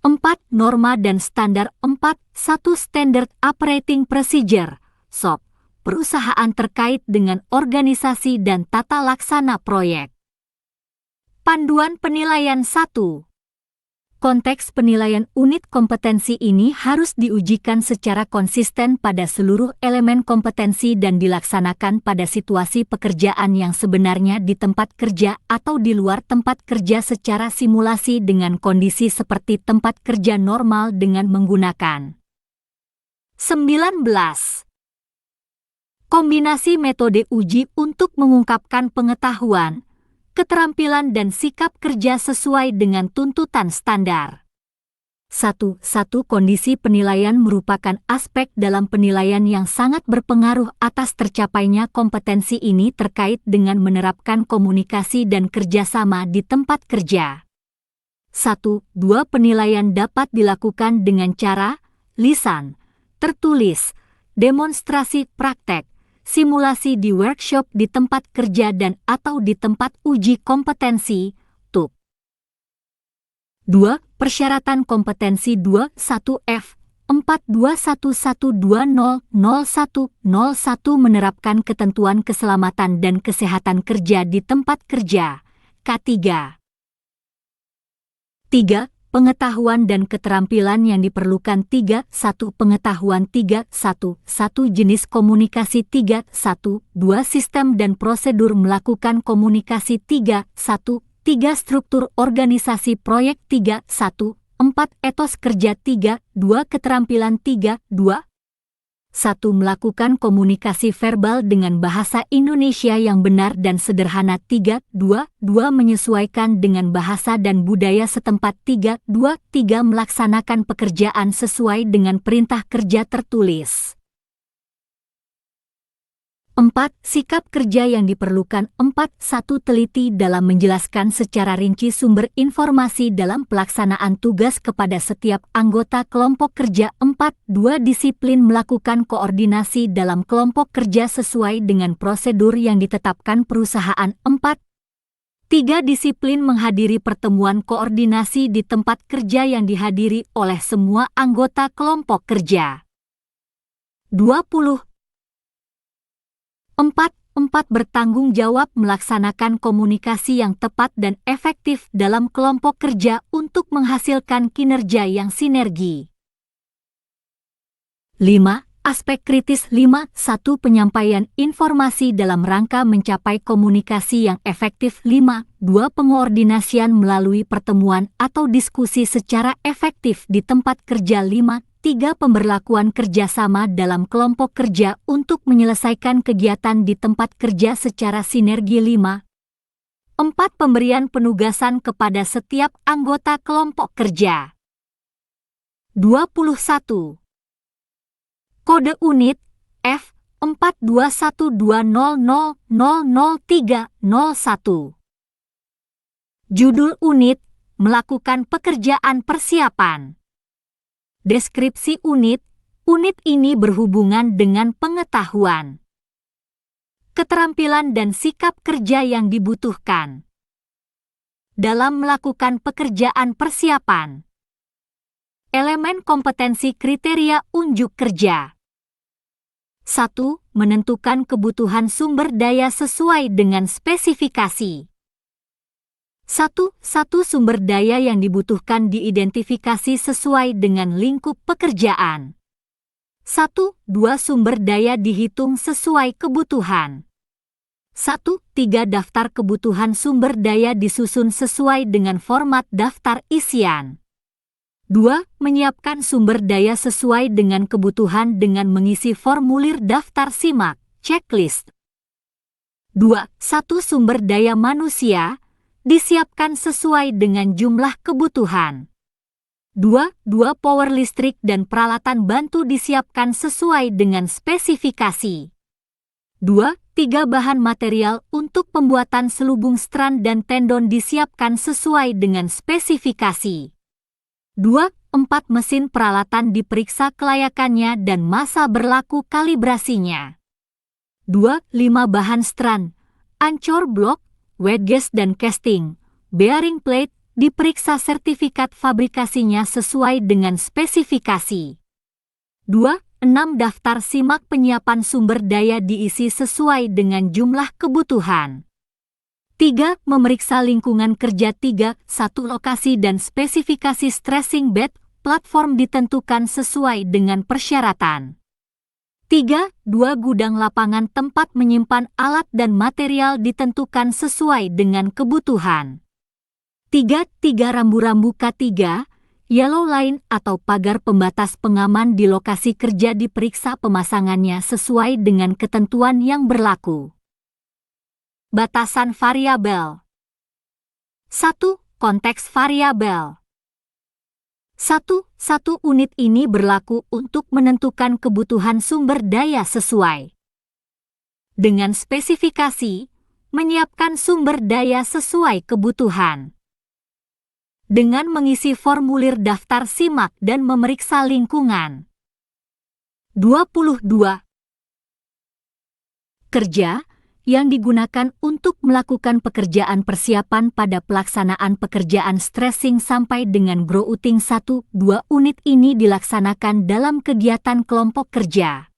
4. Norma dan standar. 4. 1. Standard Operating Procedure (SOP) perusahaan terkait dengan organisasi dan tata laksana proyek. Panduan penilaian. 1. Konteks penilaian unit kompetensi ini harus diujikan secara konsisten pada seluruh elemen kompetensi dan dilaksanakan pada situasi pekerjaan yang sebenarnya di tempat kerja atau di luar tempat kerja secara simulasi dengan kondisi seperti tempat kerja normal dengan menggunakan 19. Kombinasi metode uji untuk mengungkapkan pengetahuan, keterampilan dan sikap kerja sesuai dengan tuntutan standar. 1. Kondisi penilaian merupakan aspek dalam penilaian yang sangat berpengaruh atas tercapainya kompetensi ini terkait dengan menerapkan komunikasi dan kerjasama di tempat kerja. 1. 2. Penilaian dapat dilakukan dengan cara lisan, tertulis, demonstrasi praktek, simulasi di workshop di tempat kerja dan atau di tempat uji kompetensi, TUK. 2. Persyaratan kompetensi. 2. 1F 4211200101 menerapkan ketentuan keselamatan dan kesehatan kerja di tempat kerja, K3. 3. Pengetahuan dan keterampilan yang diperlukan 3.1 Pengetahuan 3.1 Jenis komunikasi 3.1 2 Sistem dan prosedur melakukan komunikasi 3.1 3 Struktur organisasi proyek 3.1 4 Etos kerja 3.2 Keterampilan 3.2 1. Melakukan komunikasi verbal dengan bahasa Indonesia yang benar dan sederhana 3.2 2 Menyesuaikan dengan bahasa dan budaya setempat 3.2 3 Melaksanakan pekerjaan sesuai dengan perintah kerja tertulis 4. Sikap kerja yang diperlukan 4.1 Teliti dalam menjelaskan secara rinci sumber informasi dalam pelaksanaan tugas kepada setiap anggota kelompok kerja 4.2 Disiplin melakukan koordinasi dalam kelompok kerja sesuai dengan prosedur yang ditetapkan perusahaan 4.3 Disiplin menghadiri pertemuan koordinasi di tempat kerja yang dihadiri oleh semua anggota kelompok kerja 20 4. Bertanggung jawab melaksanakan komunikasi yang tepat dan efektif dalam kelompok kerja untuk menghasilkan kinerja yang sinergi. 5. Aspek kritis 5.1 Penyampaian informasi dalam rangka mencapai komunikasi yang efektif 5.2 Pengoordinasian melalui pertemuan atau diskusi secara efektif di tempat kerja 5.3 Pemberlakuan kerjasama dalam kelompok kerja untuk menyelesaikan kegiatan di tempat kerja secara sinergi 5.4 Pemberian penugasan kepada setiap anggota kelompok kerja 21 Kode unit F4212000301 Judul unit Melakukan pekerjaan persiapan Deskripsi unit ini berhubungan dengan pengetahuan, keterampilan dan sikap kerja yang dibutuhkan dalam melakukan pekerjaan persiapan. Elemen kompetensi kriteria unjuk kerja 1. Menentukan kebutuhan sumber daya sesuai dengan spesifikasi 1. Sumber daya yang dibutuhkan diidentifikasi sesuai dengan lingkup pekerjaan. 1. 2. Sumber daya dihitung sesuai kebutuhan. 1. 3. Daftar kebutuhan sumber daya disusun sesuai dengan format daftar isian. 2. Menyiapkan sumber daya sesuai dengan kebutuhan dengan mengisi formulir daftar simak, checklist. 2. 1. Sumber daya manusia disiapkan sesuai dengan jumlah kebutuhan. 2. Power listrik dan peralatan bantu disiapkan sesuai dengan spesifikasi. 2. 3. Bahan material untuk pembuatan selubung strand dan tendon disiapkan sesuai dengan spesifikasi. 2. 4. Mesin peralatan diperiksa kelayakannya dan masa berlaku kalibrasinya. 2. 5. Bahan strand, ancur blok, wet gas dan casting, bearing plate, diperiksa sertifikat fabrikasinya sesuai dengan spesifikasi. 2. 6. Daftar simak penyiapan sumber daya diisi sesuai dengan jumlah kebutuhan. 3. Memeriksa lingkungan kerja 3. 1. Lokasi dan spesifikasi stressing bed, platform ditentukan sesuai dengan persyaratan. 3. 2. Gudang lapangan tempat menyimpan alat dan material ditentukan sesuai dengan kebutuhan. 3. Rambu-rambu K3, yellow line atau pagar pembatas pengaman di lokasi kerja diperiksa pemasangannya sesuai dengan ketentuan yang berlaku. Batasan variabel 1. Konteks variabel 1. Unit ini berlaku untuk menentukan kebutuhan sumber daya sesuai dengan spesifikasi, menyiapkan sumber daya sesuai kebutuhan dengan mengisi formulir daftar simak dan memeriksa lingkungan. 22. Kerja yang digunakan untuk melakukan pekerjaan persiapan pada pelaksanaan pekerjaan stressing sampai dengan grouting 1-2 unit ini dilaksanakan dalam kegiatan kelompok kerja.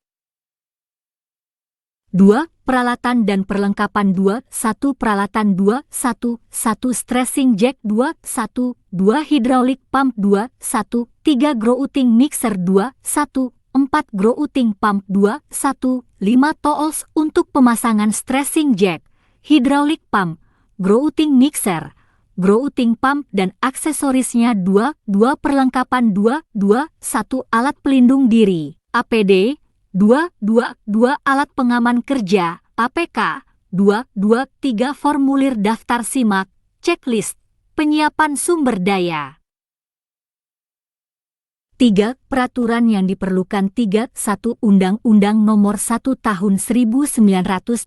2. Peralatan dan perlengkapan 2. 1. Peralatan 2. 1. 1. Stressing jack 2. 1. 2. Hydraulic pump 2. 1. 3. Grouting mixer 2. 1. 4. Grouting pump 2. 1. 5. Tools untuk pemasangan stressing jack, hydraulic pump, grouting mixer, grouting pump dan aksesorisnya 2. 2. Perlengkapan 2. 2. 1. Alat pelindung diri, APD 2. 2. 2. Alat pengaman kerja, APK 2. 2. 3. Formulir daftar simak, checklist, penyiapan sumber daya. 3. Peraturan yang diperlukan 3. 1. Undang-Undang Nomor 1 Tahun 1970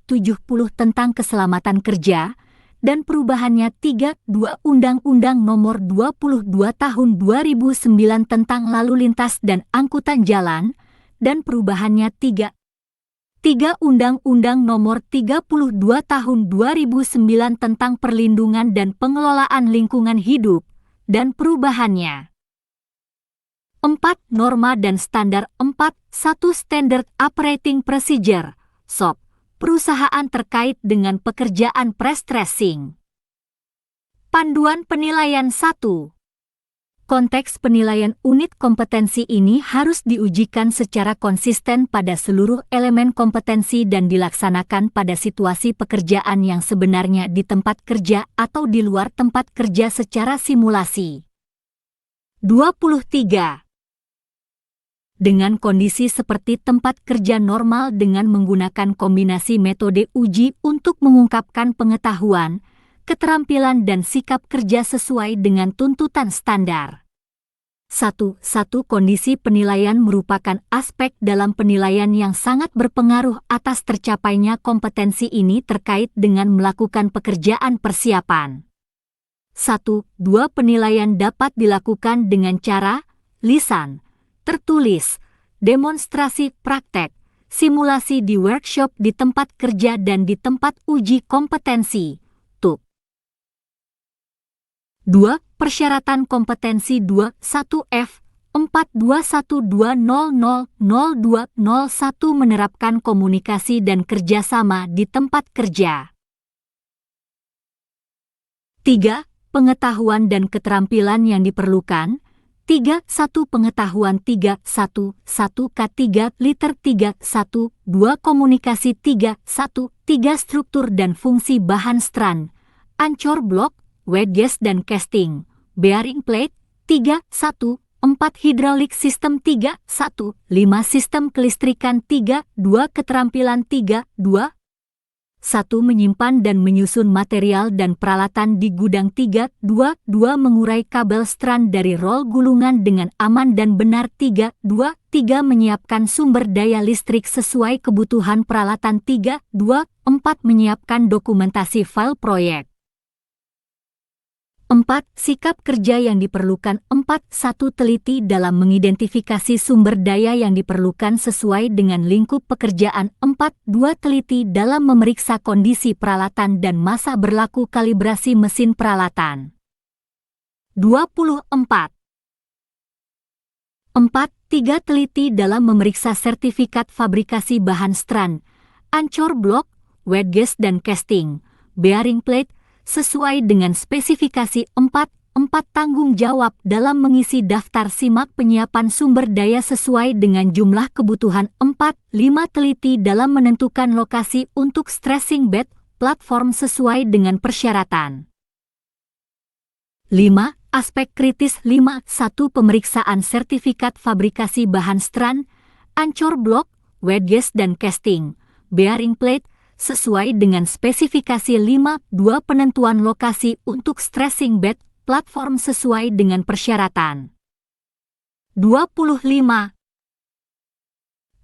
tentang Keselamatan Kerja dan perubahannya 3. 2. Undang-Undang Nomor 22 Tahun 2009 tentang Lalu Lintas dan Angkutan Jalan dan perubahannya 3. 3. Undang-Undang Nomor 32 Tahun 2009 tentang Perlindungan dan Pengelolaan Lingkungan Hidup dan perubahannya. 4. Norma dan Standar 4. 1. Standard Operating Procedure, SOP, perusahaan terkait dengan pekerjaan pre-stressing. Panduan penilaian 1. Konteks penilaian unit kompetensi ini harus diujikan secara konsisten pada seluruh elemen kompetensi dan dilaksanakan pada situasi pekerjaan yang sebenarnya di tempat kerja atau di luar tempat kerja secara simulasi. 23. Dengan kondisi seperti tempat kerja normal dengan menggunakan kombinasi metode uji untuk mengungkapkan pengetahuan, keterampilan dan sikap kerja sesuai dengan tuntutan standar. 1. Kondisi penilaian merupakan aspek dalam penilaian yang sangat berpengaruh atas tercapainya kompetensi ini terkait dengan melakukan pekerjaan persiapan. 1. 2. Penilaian dapat dilakukan dengan cara lisan, tertulis, demonstrasi praktek, simulasi di workshop di tempat kerja dan di tempat uji kompetensi, TUK. 2. Persyaratan kompetensi 2. 1F 421200201 menerapkan komunikasi dan kerjasama di tempat kerja. 3. Pengetahuan dan keterampilan yang diperlukan 3. 1. Pengetahuan 3. 1. 1 K3 liter 3. 1. 2. Komunikasi 3. 1. 3. Struktur dan fungsi bahan strand, ancor blok, wedges dan casting, bearing plate 3. 1. 4. Hydraulic system 3. 1. 5. Sistem kelistrikan 3. 2. Keterampilan 3. 2. 1. Menyimpan dan menyusun material dan peralatan di gudang 3. 2. 2. Mengurai kabel strand dari rol gulungan dengan aman dan benar 3. 2. 3. Menyiapkan sumber daya listrik sesuai kebutuhan peralatan 3. 2. 4. Menyiapkan dokumentasi file proyek. 4. Sikap kerja yang diperlukan 4. 1. Teliti dalam mengidentifikasi sumber daya yang diperlukan sesuai dengan lingkup pekerjaan 4. 2. Teliti dalam memeriksa kondisi peralatan dan masa berlaku kalibrasi mesin peralatan. 24. 4. 3. Teliti dalam memeriksa sertifikat fabrikasi bahan strand, ancor blok, wedges dan casting, bearing plate, sesuai dengan spesifikasi 4. 4. Tanggung jawab dalam mengisi daftar simak penyiapan sumber daya sesuai dengan jumlah kebutuhan 4. 5. Teliti dalam menentukan lokasi untuk stressing bed platform sesuai dengan persyaratan. 5. Aspek kritis 5. 1. Pemeriksaan sertifikat fabrikasi bahan strand, ancor blok, wedges dan casting, bearing plate, sesuai dengan spesifikasi 5. 2. Penentuan lokasi untuk stressing bed platform sesuai dengan persyaratan. 25.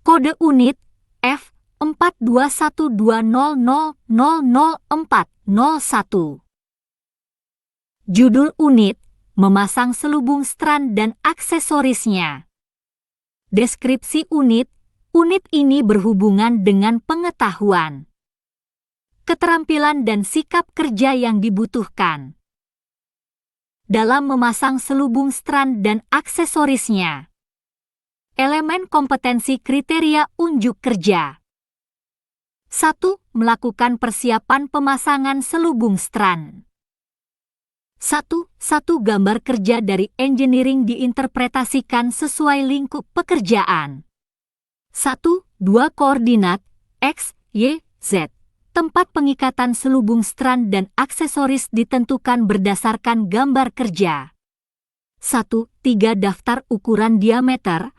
Kode unit F 42120000401. Judul unit, memasang selubung strand dan aksesorisnya. Deskripsi unit, unit ini berhubungan dengan pengetahuan, keterampilan dan sikap kerja yang dibutuhkan dalam memasang selubung strand dan aksesorisnya. Elemen kompetensi kriteria unjuk kerja. 1. Melakukan persiapan pemasangan selubung strand. 1. Gambar kerja dari engineering diinterpretasikan sesuai lingkup pekerjaan. 1. 2. Koordinat X, Y, Z. Tempat pengikatan selubung strand dan aksesoris ditentukan berdasarkan gambar kerja. 1. 3. Daftar ukuran diameter,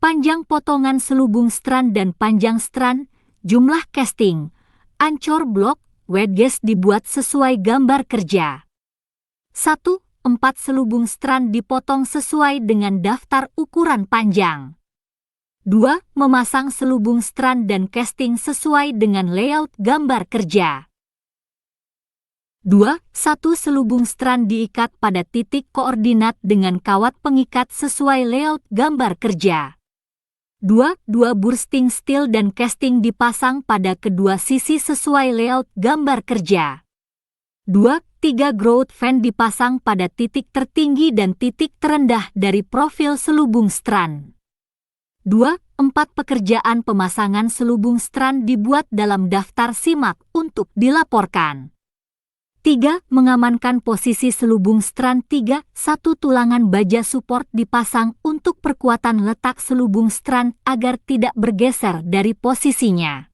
panjang potongan selubung strand dan panjang strand, jumlah casting, ancor blok, wedges dibuat sesuai gambar kerja. 1. 4. Selubung strand dipotong sesuai dengan daftar ukuran panjang. 2. Memasang selubung strand dan casting sesuai dengan layout gambar kerja. 2. 1. Selubung strand diikat pada titik koordinat dengan kawat pengikat sesuai layout gambar kerja. 2. Bursting steel dan casting dipasang pada kedua sisi sesuai layout gambar kerja. 2. 3. Grout fan dipasang pada titik tertinggi dan titik terendah dari profil selubung strand. 2. 4. Pekerjaan pemasangan selubung strand dibuat dalam daftar simak untuk dilaporkan. 3. Mengamankan posisi selubung strand. 3. 1. Tulangan baja support dipasang untuk perkuatan letak selubung strand agar tidak bergeser dari posisinya.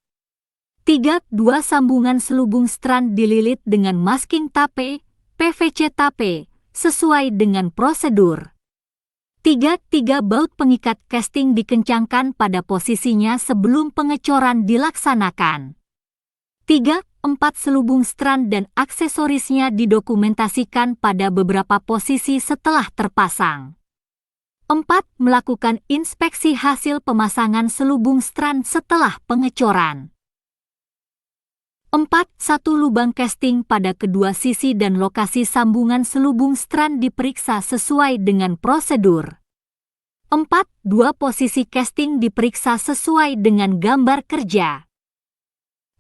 3. 2. Sambungan selubung strand dililit dengan masking tape, PVC tape, sesuai dengan prosedur. 3. Baut pengikat casting dikencangkan pada posisinya sebelum pengecoran dilaksanakan. 3. 4. Selubung strand dan aksesorisnya didokumentasikan pada beberapa posisi setelah terpasang. 4. Melakukan inspeksi hasil pemasangan selubung strand setelah pengecoran. 4. 1. Lubang casting pada kedua sisi dan lokasi sambungan selubung strand diperiksa sesuai dengan prosedur. 4. 2. Posisi casting diperiksa sesuai dengan gambar kerja.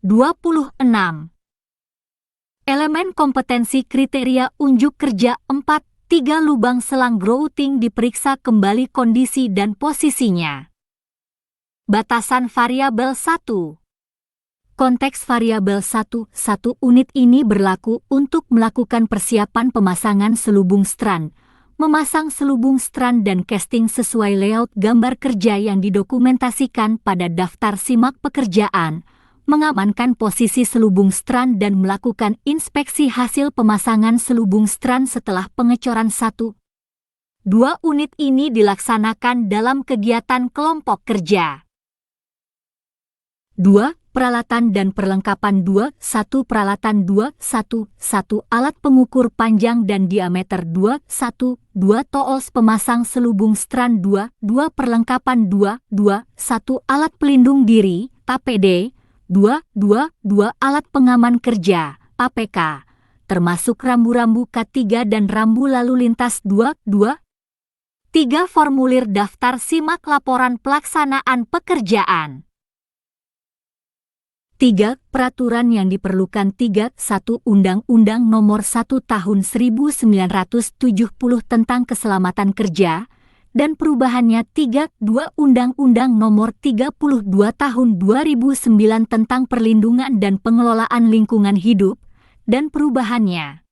26. Elemen kompetensi kriteria unjuk kerja. 4. 3. Lubang selang grouting diperiksa kembali kondisi dan posisinya. Batasan variabel 1. Konteks variabel 1. 1 unit ini berlaku untuk melakukan persiapan pemasangan selubung strand, memasang selubung strand dan casting sesuai layout gambar kerja yang didokumentasikan pada daftar simak pekerjaan, mengamankan posisi selubung strand dan melakukan inspeksi hasil pemasangan selubung strand setelah pengecoran. 1. 2 unit ini dilaksanakan dalam kegiatan kelompok kerja. 2. Peralatan dan perlengkapan. 2. 1. Peralatan. 2. 1. 1. Alat pengukur panjang dan diameter. 2. 1. 2. Tools pemasang selubung strand. 2. 2. Perlengkapan. 2. 2. 1. Alat pelindung diri, APD. 2. 2. 2. Alat pengaman kerja, APK, termasuk rambu-rambu K3 dan rambu lalu lintas. 2. 2. 3. Formulir daftar simak laporan pelaksanaan pekerjaan. 3. Peraturan yang diperlukan. 3. 1. Undang-Undang Nomor 1 Tahun 1970 tentang Keselamatan Kerja dan perubahannya. 3. 2. Undang-Undang Nomor 32 Tahun 2009 tentang Perlindungan dan Pengelolaan Lingkungan Hidup dan perubahannya.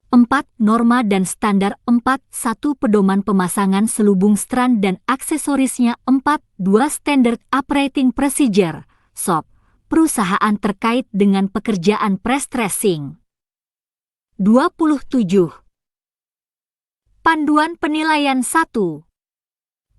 4. Norma dan standar. 4. 1. Pedoman pemasangan selubung strand dan aksesorisnya. 4. 2. Standard Operating Procedure, SOP, perusahaan terkait dengan pekerjaan pre-stressing. 27. Panduan penilaian 1.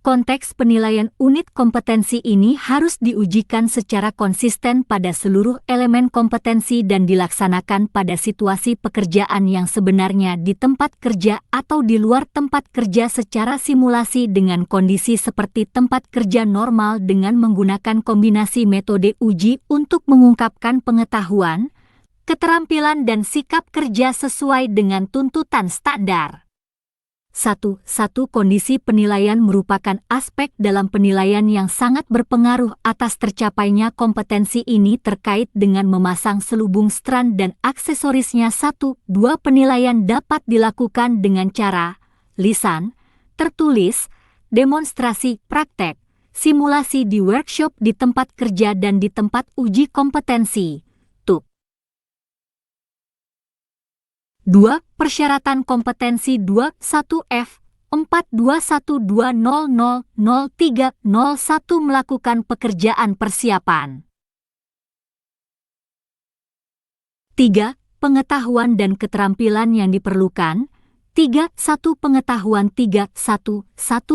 Konteks penilaian unit kompetensi ini harus diujikan secara konsisten pada seluruh elemen kompetensi dan dilaksanakan pada situasi pekerjaan yang sebenarnya di tempat kerja atau di luar tempat kerja secara simulasi dengan kondisi seperti tempat kerja normal dengan menggunakan kombinasi metode uji untuk mengungkapkan pengetahuan, keterampilan dan sikap kerja sesuai dengan tuntutan standar. 1. Kondisi penilaian merupakan aspek dalam penilaian yang sangat berpengaruh atas tercapainya kompetensi ini terkait dengan memasang selubung strand dan aksesorisnya. 1. 2. Penilaian dapat dilakukan dengan cara lisan, tertulis, demonstrasi, praktek, simulasi di workshop di tempat kerja dan di tempat uji kompetensi. TUK. 2. Persyaratan kompetensi 21F 4212000301 melakukan pekerjaan persiapan. 3. Pengetahuan dan keterampilan yang diperlukan. 3.1 Pengetahuan 3.1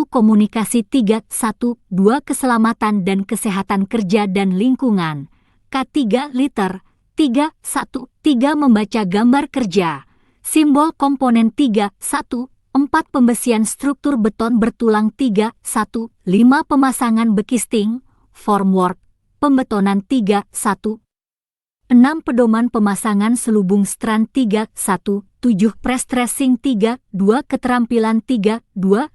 komunikasi 3.1 2 Keselamatan dan kesehatan kerja dan lingkungan. K3 Liter 3.1 3 Membaca gambar kerja. Simbol komponen 3.1 4 Pembesian struktur beton bertulang 3.1 5 Pemasangan bekisting, formwork, pembetonan 3.1 6 Pedoman pemasangan selubung strand 3.1 7 Pre-stressing 3.2 Keterampilan 3.2 1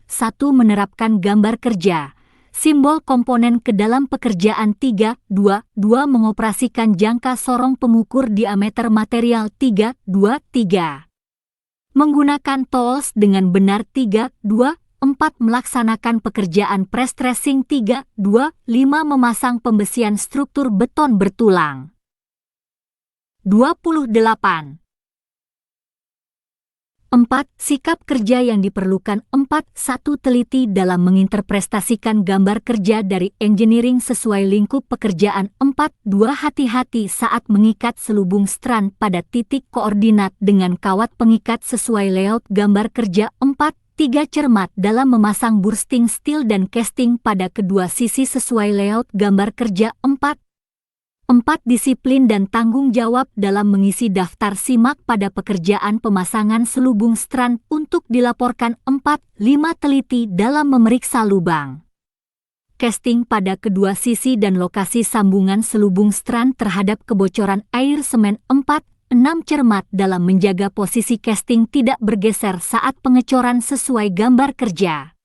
Menerapkan gambar kerja. Simbol komponen ke dalam pekerjaan 3.2 2 Mengoperasikan jangka sorong pengukur diameter material 3.2 3 Menggunakan tools dengan benar 3.2 4 Melaksanakan pekerjaan pre-stressing 3.2 5 Memasang pembesian struktur beton bertulang. 28. 4. Sikap kerja yang diperlukan 4.1 Teliti dalam menginterpretasikan gambar kerja dari engineering sesuai lingkup pekerjaan 4.2 Hati-hati saat mengikat selubung strand pada titik koordinat dengan kawat pengikat sesuai layout gambar kerja 4.3 Cermat dalam memasang bursting steel dan casting pada kedua sisi sesuai layout gambar kerja 4. 4. Disiplin dan tanggung jawab dalam mengisi daftar simak pada pekerjaan pemasangan selubung strand untuk dilaporkan 4. 5. Teliti dalam memeriksa lubang casting pada kedua sisi dan lokasi sambungan selubung strand terhadap kebocoran air semen 4. 6. Cermat dalam menjaga posisi casting tidak bergeser saat pengecoran sesuai gambar kerja.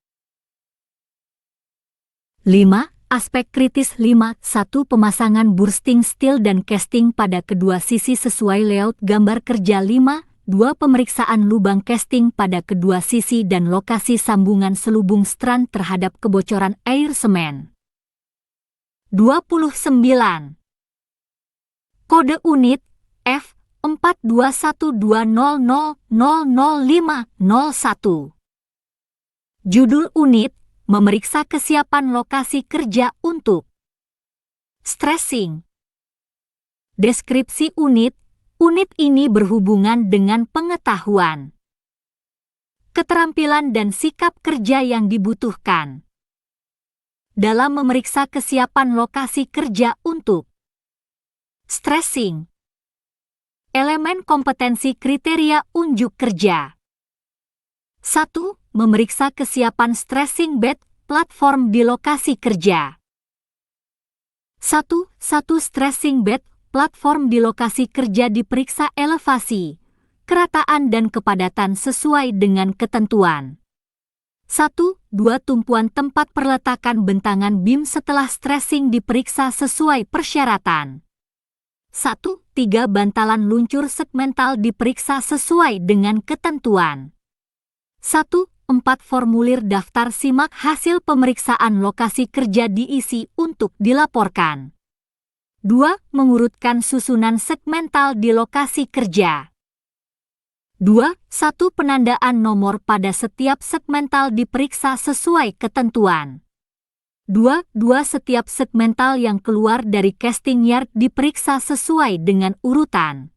5. Aspek kritis 5.1 Pemasangan bursting steel dan casting pada kedua sisi sesuai layout gambar kerja 5.2 Pemeriksaan lubang casting pada kedua sisi dan lokasi sambungan selubung strand terhadap kebocoran air semen. 29. Kode unit F 4212000501. Judul unit memeriksa kesiapan lokasi kerja untuk stressing. Deskripsi unit ini berhubungan dengan pengetahuan, keterampilan dan sikap kerja yang dibutuhkan dalam memeriksa kesiapan lokasi kerja untuk stressing. Elemen kompetensi kriteria unjuk kerja. 1. Memeriksa kesiapan stressing bed platform di lokasi kerja. 1. Stressing bed platform di lokasi kerja diperiksa elevasi, kerataan dan kepadatan sesuai dengan ketentuan. 1. 2. Tumpuan tempat perletakan bentangan beam setelah stressing diperiksa sesuai persyaratan. 1. 3. Bantalan luncur segmental diperiksa sesuai dengan ketentuan. 1. 4. Formulir daftar simak hasil pemeriksaan lokasi kerja diisi untuk dilaporkan. 2. Mengurutkan susunan segmental di lokasi kerja. 2. 1. Penandaan nomor pada setiap segmental diperiksa sesuai ketentuan. 2. Setiap segmental yang keluar dari casting yard diperiksa sesuai dengan urutan.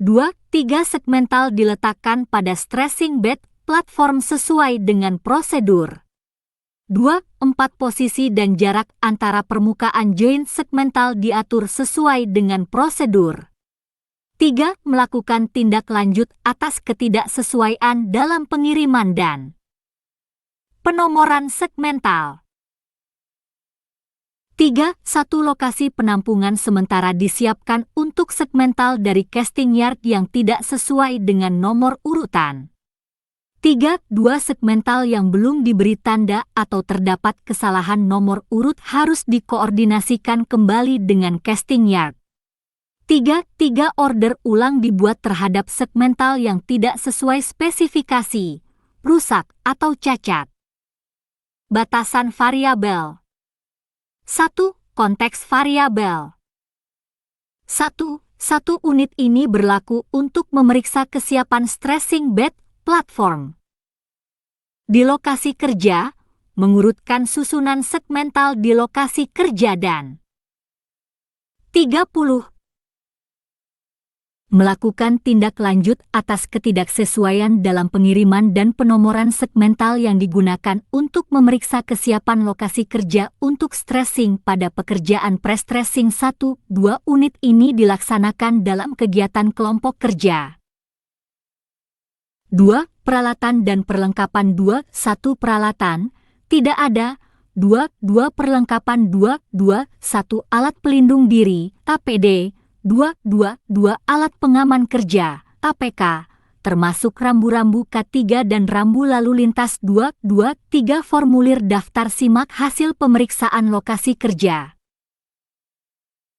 2. 3. Segmental diletakkan pada stressing bed platform sesuai dengan prosedur. 2. 4. Posisi dan jarak antara permukaan joint segmental diatur sesuai dengan prosedur. 3. Melakukan tindak lanjut atas ketidaksesuaian dalam pengiriman dan penomoran segmental. 3. 1. Lokasi penampungan sementara disiapkan untuk segmental dari casting yard yang tidak sesuai dengan nomor urutan. 3. 2. Segmental yang belum diberi tanda atau terdapat kesalahan nomor urut harus dikoordinasikan kembali dengan casting yard. 3. Order ulang dibuat terhadap segmental yang tidak sesuai spesifikasi, rusak atau cacat. Batasan variabel. 1. Konteks variabel. 1. Satu unit ini berlaku untuk memeriksa kesiapan stressing bed platform. Di lokasi kerja, mengurutkan susunan segmental di lokasi kerja dan 30. Melakukan tindak lanjut atas ketidaksesuaian dalam pengiriman dan penomoran segmental yang digunakan untuk memeriksa kesiapan lokasi kerja untuk stressing pada pekerjaan pre-stressing 1-2 unit ini dilaksanakan dalam kegiatan kelompok kerja. 2. Peralatan dan perlengkapan 2-1 peralatan, tidak ada 2-2 perlengkapan 2-2-1 alat pelindung diri, APD, 2-2-2 alat pengaman kerja, APK, termasuk rambu-rambu K3 dan rambu lalu lintas 2-2-3 formulir daftar simak hasil pemeriksaan lokasi kerja.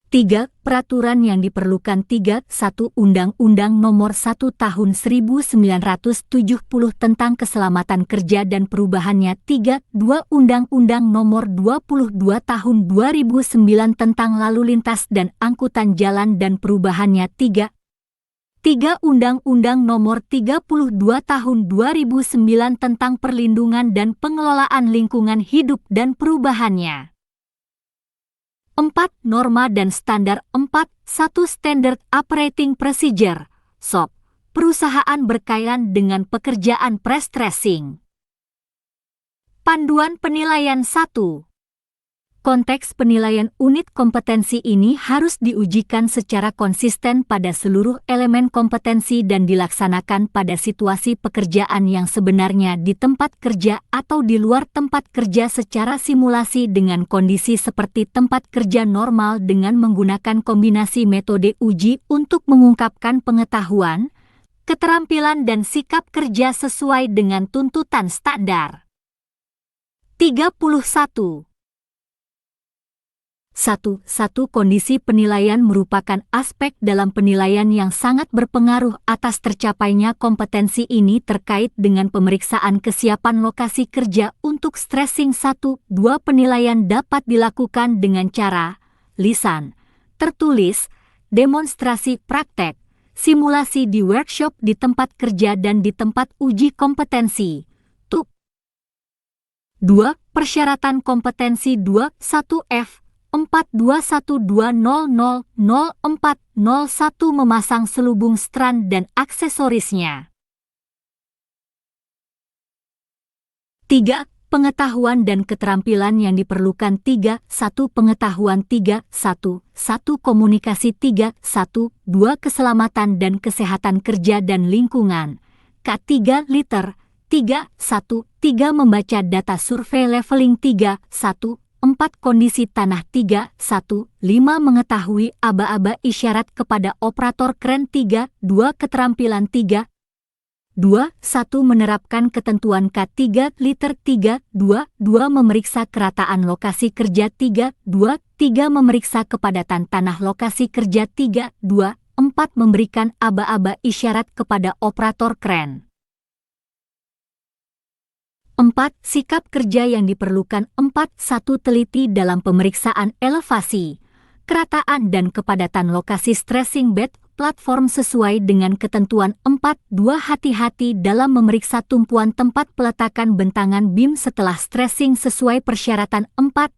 3. Peraturan yang diperlukan 3-1 Undang-Undang Nomor 1 Tahun 1970 tentang Keselamatan Kerja dan perubahannya 3-2 Undang-Undang Nomor 22 Tahun 2009 tentang Lalu Lintas dan Angkutan Jalan dan perubahannya 3 Undang-Undang Nomor 32 Tahun 2009 tentang Perlindungan dan Pengelolaan Lingkungan Hidup dan perubahannya. 4. Norma dan standar 4.1 Standard Operating Procedure, SOP, perusahaan berkaitan dengan pekerjaan pre-stressing. Panduan penilaian 1. Konteks penilaian unit kompetensi ini harus diujikan secara konsisten pada seluruh elemen kompetensi dan dilaksanakan pada situasi pekerjaan yang sebenarnya di tempat kerja atau di luar tempat kerja secara simulasi dengan kondisi seperti tempat kerja normal dengan menggunakan kombinasi metode uji untuk mengungkapkan pengetahuan, keterampilan dan sikap kerja sesuai dengan tuntutan standar. 31. 1. Kondisi penilaian merupakan aspek dalam penilaian yang sangat berpengaruh atas tercapainya kompetensi ini terkait dengan pemeriksaan kesiapan lokasi kerja untuk stressing 1-2 penilaian dapat dilakukan dengan cara lisan, tertulis, demonstrasi praktek, simulasi di workshop di tempat kerja dan di tempat uji kompetensi. 2. Persyaratan kompetensi 2-1F 421200041 memasang selubung strand dan aksesorisnya. 3. Pengetahuan dan keterampilan yang diperlukan 3-1 pengetahuan 3-1 komunikasi 3-1 2 keselamatan dan kesehatan kerja dan lingkungan K3 liter 3-1 3 membaca data survei leveling 3-1 4 kondisi tanah 3-1 5 mengetahui aba-aba isyarat kepada operator kren 3-2 keterampilan 3-2 1 menerapkan ketentuan K3 liter 3-2 memeriksa kerataan lokasi kerja 3-2 3 memeriksa kepadatan tanah lokasi kerja 3-2 4 memberikan aba-aba isyarat kepada operator kren. 4. Sikap kerja yang diperlukan 4.1 teliti dalam pemeriksaan elevasi, kerataan dan kepadatan lokasi stressing bed platform sesuai dengan ketentuan 4.2 hati-hati dalam memeriksa tumpuan tempat peletakan bentangan BIM setelah stressing sesuai persyaratan 4.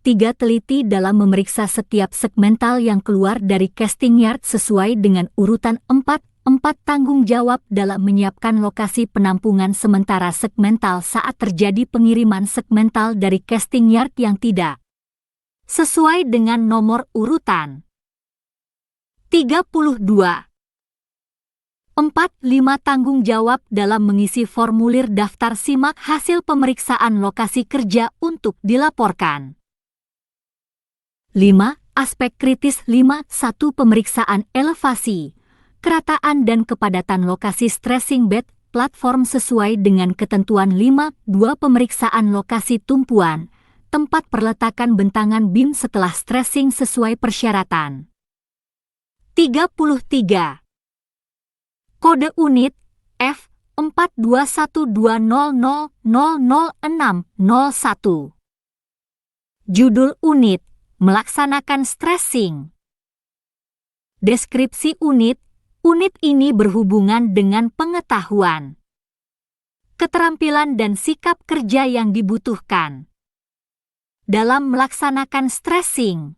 3. Teliti dalam memeriksa setiap segmental yang keluar dari casting yard sesuai dengan urutan 4. 4. Tanggung jawab dalam menyiapkan lokasi penampungan sementara segmental saat terjadi pengiriman segmental dari casting yard yang tidak sesuai dengan nomor urutan. 32. 4. 5. Tanggung jawab dalam mengisi formulir daftar simak hasil pemeriksaan lokasi kerja untuk dilaporkan. 5. Aspek kritis 5.1 pemeriksaan elevasi, kerataan dan kepadatan lokasi stressing bed platform sesuai dengan ketentuan 5.2 pemeriksaan lokasi tumpuan, tempat perletakan bentangan BIM setelah stressing sesuai persyaratan. 33. Kode unit F 42120000601. Judul unit, melaksanakan stressing. Deskripsi unit ini berhubungan dengan pengetahuan, keterampilan dan sikap kerja yang dibutuhkan dalam melaksanakan stressing.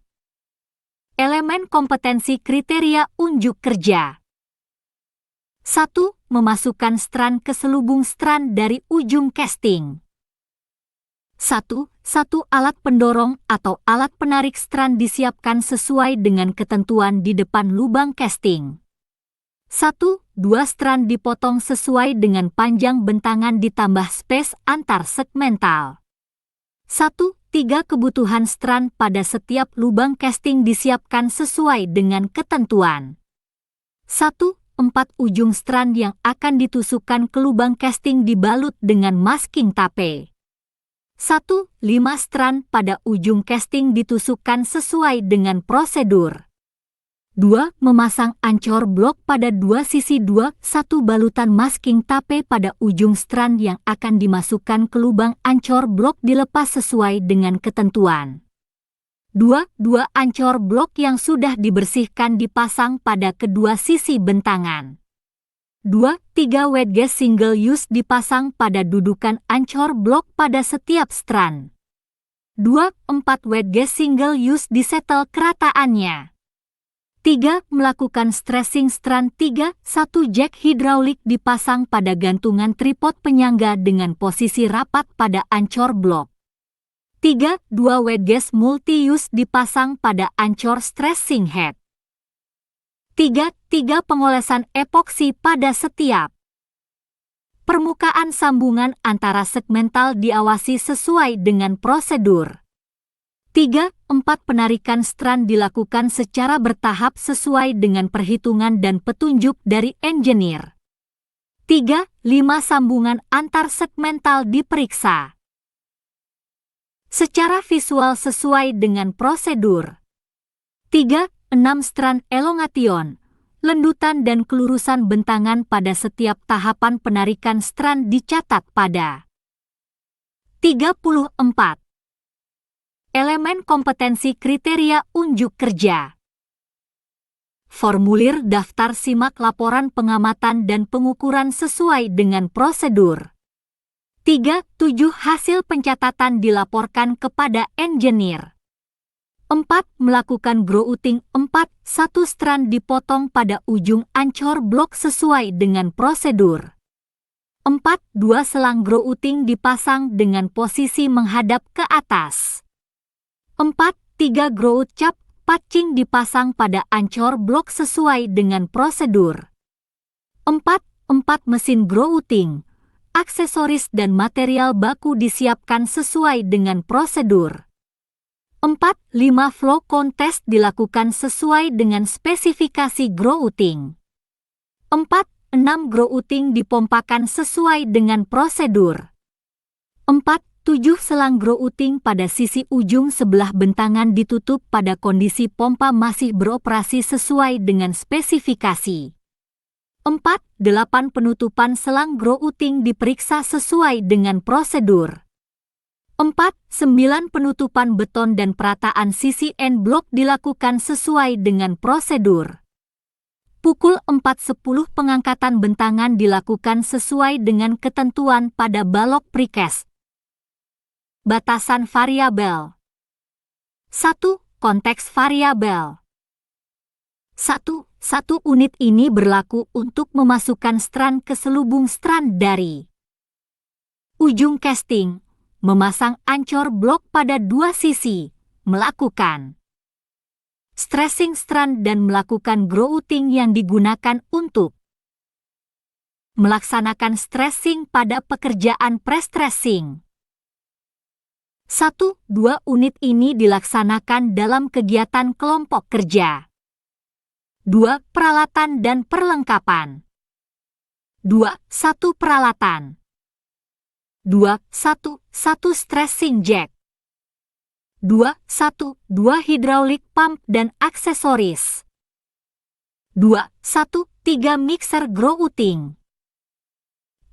Elemen kompetensi kriteria unjuk kerja. 1. Memasukkan strand ke selubung strand dari ujung casting. 1. Alat pendorong atau alat penarik strand disiapkan sesuai dengan ketentuan di depan lubang casting. 1. 2 strand dipotong sesuai dengan panjang bentangan ditambah space antar segmental. 1. 3 kebutuhan strand pada setiap lubang casting disiapkan sesuai dengan ketentuan. 1. 4 ujung strand yang akan ditusukkan ke lubang casting dibalut dengan masking tape. 1. 5 strand pada ujung casting ditusukkan sesuai dengan prosedur. 2. Memasang ancor blok pada dua sisi. 2. 1 balutan masking tape pada ujung strand yang akan dimasukkan ke lubang ancor blok dilepas sesuai dengan ketentuan. 2. Ancor blok yang sudah dibersihkan dipasang pada kedua sisi bentangan. 2. 3 wet gas single use dipasang pada dudukan ancor blok pada setiap strand. 2. 4 wet gas single use disetel kerataannya. 3. Melakukan stressing strand. 3. 1 jack hidraulik dipasang pada gantungan tripod penyangga dengan posisi rapat pada ancor blok. 3. 2 wet gas multi-use dipasang pada ancor stressing head. 3. Pengolesan epoksi pada setiap permukaan sambungan antara segmental diawasi sesuai dengan prosedur. 3. 4 penarikan strand dilakukan secara bertahap sesuai dengan perhitungan dan petunjuk dari engineer. 3. 5 sambungan antar segmental diperiksa secara visual sesuai dengan prosedur. 3. 6 strand elongation, lendutan dan kelurusan bentangan pada setiap tahapan penarikan strand dicatat pada 34. Elemen kompetensi kriteria unjuk kerja. Formulir daftar simak laporan pengamatan dan pengukuran sesuai dengan prosedur. 3. 7 hasil pencatatan dilaporkan kepada engineer. 4. Melakukan grouting. 4. 1 strand dipotong pada ujung ancor blok sesuai dengan prosedur. 4. 2 selang grouting dipasang dengan posisi menghadap ke atas. 4. 3 grout cap patching dipasang pada ancor blok sesuai dengan prosedur. 4. 4 mesin grouting, aksesoris dan material baku disiapkan sesuai dengan prosedur. 4. 5 flow contest dilakukan sesuai dengan spesifikasi grouting. 4. 6 grouting dipompakan sesuai dengan prosedur. 4. 7 selang grouting pada sisi ujung sebelah bentangan ditutup pada kondisi pompa masih beroperasi sesuai dengan spesifikasi. 4. 8 penutupan selang grouting diperiksa sesuai dengan prosedur. 4. 9 penutupan beton dan perataan sisi end block dilakukan sesuai dengan prosedur. Pukul 4.10 pengangkatan bentangan dilakukan sesuai dengan ketentuan pada balok precast. Batasan variabel. 1. Konteks variabel. 1. Unit ini berlaku untuk memasukkan strand ke selubung strand dari ujung casting, memasang ancor blok pada dua sisi, melakukan stressing strand dan melakukan grouting yang digunakan untuk melaksanakan stressing pada pekerjaan pre-stressing. 1. 2 unit ini dilaksanakan dalam kegiatan kelompok kerja. 2. Peralatan dan perlengkapan. 2. 1 peralatan. 2. 1 stressing jack. 2. 2 hydraulic pump dan aksesoris. 2. 3 mixer grouting.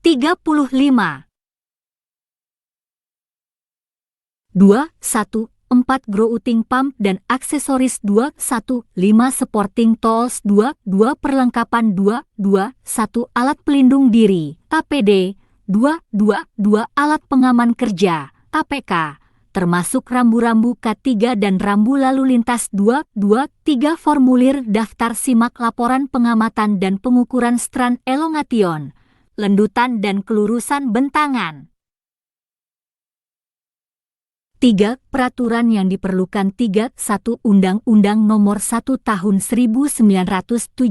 35. 2. 4 grouting pump dan aksesoris 2, 1, 5 supporting tools 2, 2 perlengkapan 2, 2, 1 alat pelindung diri, APD, 2, 2, 2 alat pengaman kerja, APK, termasuk rambu-rambu K3 dan rambu lalu lintas 2, 2, 3 formulir daftar simak laporan pengamatan dan pengukuran strand elongation, lendutan dan kelurusan bentangan. 3. Peraturan yang diperlukan 3. 1. Undang-Undang Nomor 1 Tahun 1970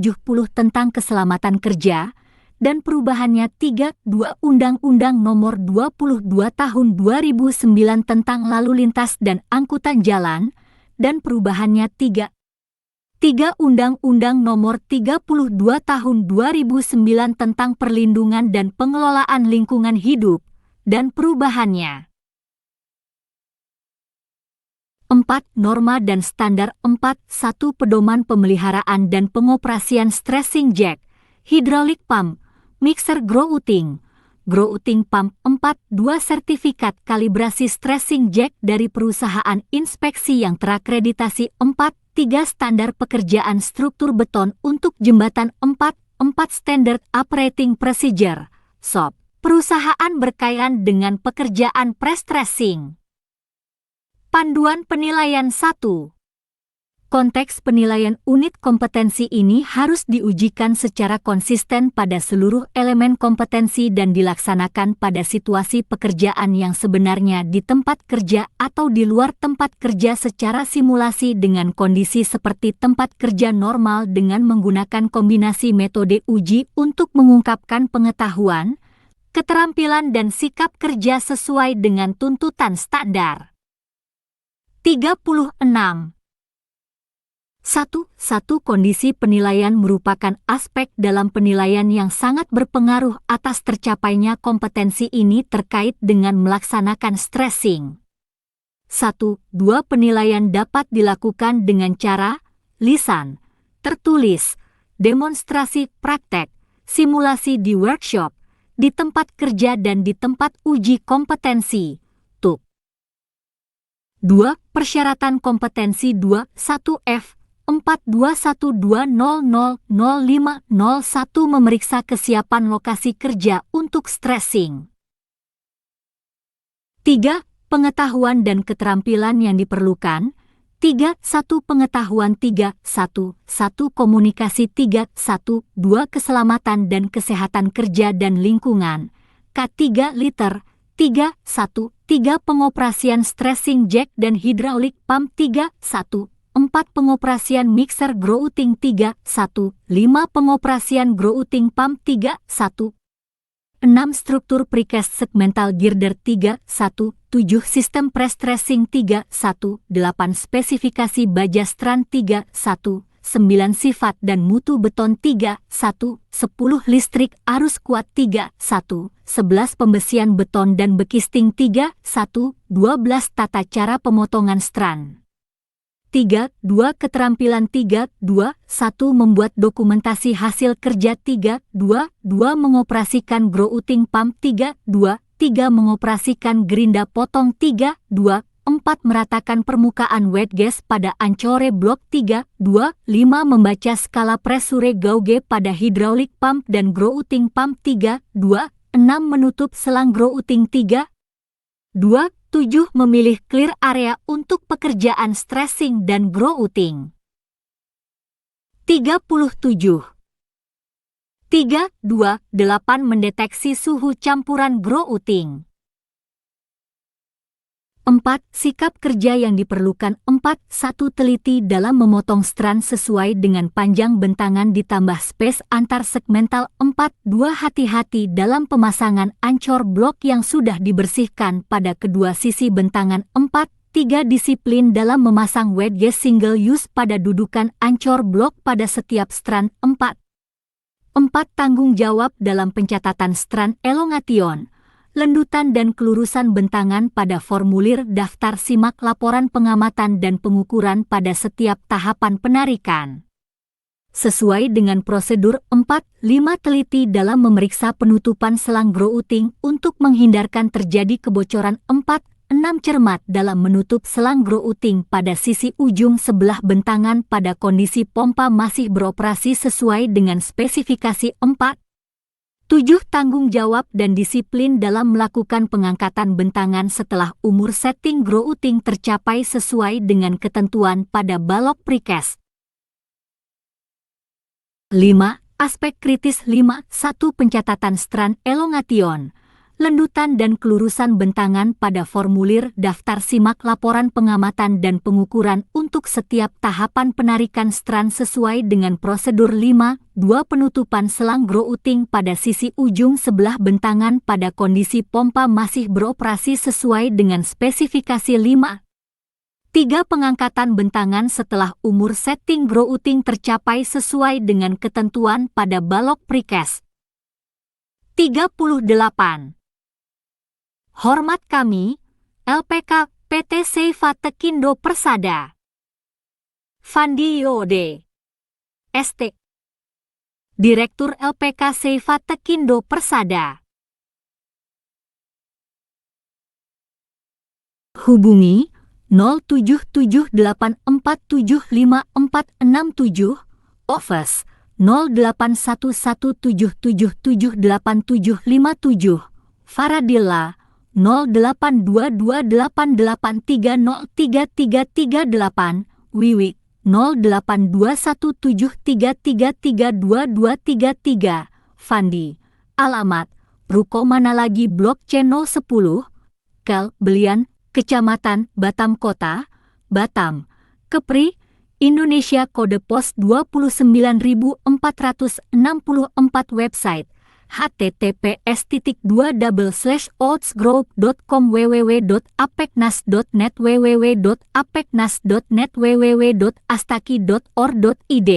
tentang Keselamatan Kerja dan perubahannya 3. 2. Undang-Undang Nomor 22 Tahun 2009 tentang Lalu Lintas dan Angkutan Jalan dan perubahannya 3. 3. Undang-Undang Nomor 32 Tahun 2009 tentang Perlindungan dan Pengelolaan Lingkungan Hidup dan perubahannya. 4. Norma dan standar 4. 1. Pedoman pemeliharaan dan pengoperasian stressing jack, hydraulic pump, mixer grouting pump 4. 2. Sertifikat kalibrasi stressing jack dari perusahaan inspeksi yang terakreditasi 4. 3. Standar pekerjaan struktur beton untuk jembatan 4. 4. Standard Operating Procedure, SOP, perusahaan berkaitan dengan pekerjaan pre-stressing. Panduan penilaian 1. Konteks penilaian unit kompetensi ini harus diujikan secara konsisten pada seluruh elemen kompetensi dan dilaksanakan pada situasi pekerjaan yang sebenarnya di tempat kerja atau di luar tempat kerja secara simulasi dengan kondisi seperti tempat kerja normal dengan menggunakan kombinasi metode uji untuk mengungkapkan pengetahuan, keterampilan dan sikap kerja sesuai dengan tuntutan standar. 36. 1. Kondisi penilaian merupakan aspek dalam penilaian yang sangat berpengaruh atas tercapainya kompetensi ini terkait dengan melaksanakan stressing. 1. 2. Penilaian dapat dilakukan dengan cara lisan, tertulis, demonstrasi praktek, simulasi di workshop, di tempat kerja dan di tempat uji kompetensi. 2. Persyaratan kompetensi 2. 1F 421200051 memeriksa kesiapan lokasi kerja untuk stressing. 3. Pengetahuan dan keterampilan yang diperlukan 3. 1. Pengetahuan 3. 1. 1. Komunikasi 3. 1. 2. Keselamatan dan kesehatan kerja dan lingkungan K3 liter 3. 1. 3. Pengoperasian stressing jack dan hydraulic pump 3. 1. 4. Pengoperasian mixer grouting 3. 1. 5. Pengoperasian grouting pump 3. 1. 6. Struktur precast segmental girder 3. 1. 7. Sistem pre-stressing 3. 1. 8. Spesifikasi baja strand 3. 1. 9. Sifat dan mutu beton 3. 1. 10. Listrik arus kuat 3. 1. 11. Pembesian beton dan bekisting 3. 1. 12. Tata cara pemotongan strand 3. 2. Keterampilan 3. 2. 1. Membuat dokumentasi hasil kerja 3. 2. 2. Mengoperasikan grouting pump 3. 2. 3. Mengoperasikan gerinda potong 3. 2. 4. Meratakan permukaan wet gas pada ancore blok 3. 2. 5. Membaca skala pressure gauge pada hydraulic pump dan grouting pump 3. 2. 6. Menutup selang grouting 3. 2. 7. Memilih clear area untuk pekerjaan stressing dan grouting. 37. 3. 2. 8. Mendeteksi suhu campuran grouting. 4. Sikap kerja yang diperlukan 4. 1. Teliti dalam memotong strand sesuai dengan panjang bentangan ditambah space antar segmental 4. 2. Hati-hati dalam pemasangan ancor blok yang sudah dibersihkan pada kedua sisi bentangan 4. 3. Disiplin dalam memasang wet gas single use pada dudukan ancor blok pada setiap strand 4. 4. Tanggung jawab dalam pencatatan strand elongation, lendutan dan kelurusan bentangan pada formulir daftar simak laporan pengamatan dan pengukuran pada setiap tahapan penarikan. Sesuai dengan prosedur 4. 5. Teliti dalam memeriksa penutupan selang grouting untuk menghindarkan terjadi kebocoran 4. 6 cermat dalam menutup selang grouting pada sisi ujung sebelah bentangan pada kondisi pompa masih beroperasi sesuai dengan spesifikasi 4. 7. Tanggung jawab dan disiplin dalam melakukan pengangkatan bentangan setelah umur setting grouting tercapai sesuai dengan ketentuan pada balok precast. 5. Aspek kritis 5. 1. Pencatatan strand elongation, lendutan dan kelurusan bentangan pada formulir daftar simak laporan pengamatan dan pengukuran untuk setiap tahapan penarikan strand sesuai dengan prosedur 5. 2. Penutupan selang grouting pada sisi ujung sebelah bentangan pada kondisi pompa masih beroperasi sesuai dengan spesifikasi 5. 3. Pengangkatan bentangan setelah umur setting grouting tercapai sesuai dengan ketentuan pada balok precast. 38. Hormat kami, LPK PT Seifa Tekindo Persada. Fandi Yode, ST, Direktur LPK Seifa Tekindo Persada. Hubungi 0778475467, Office 0811778757, Faradilla 082288303338, Wiwik 082173332233, Fandi. Alamat, Ruko Manalagi Blok C 010, Kel, Belian, Kecamatan Batam Kota, Batam, Kepri, Indonesia. Kode pos 29464, website https://outsgroup.com, www.apeknas.net, www.apeknas.net, www.astaki.or.id.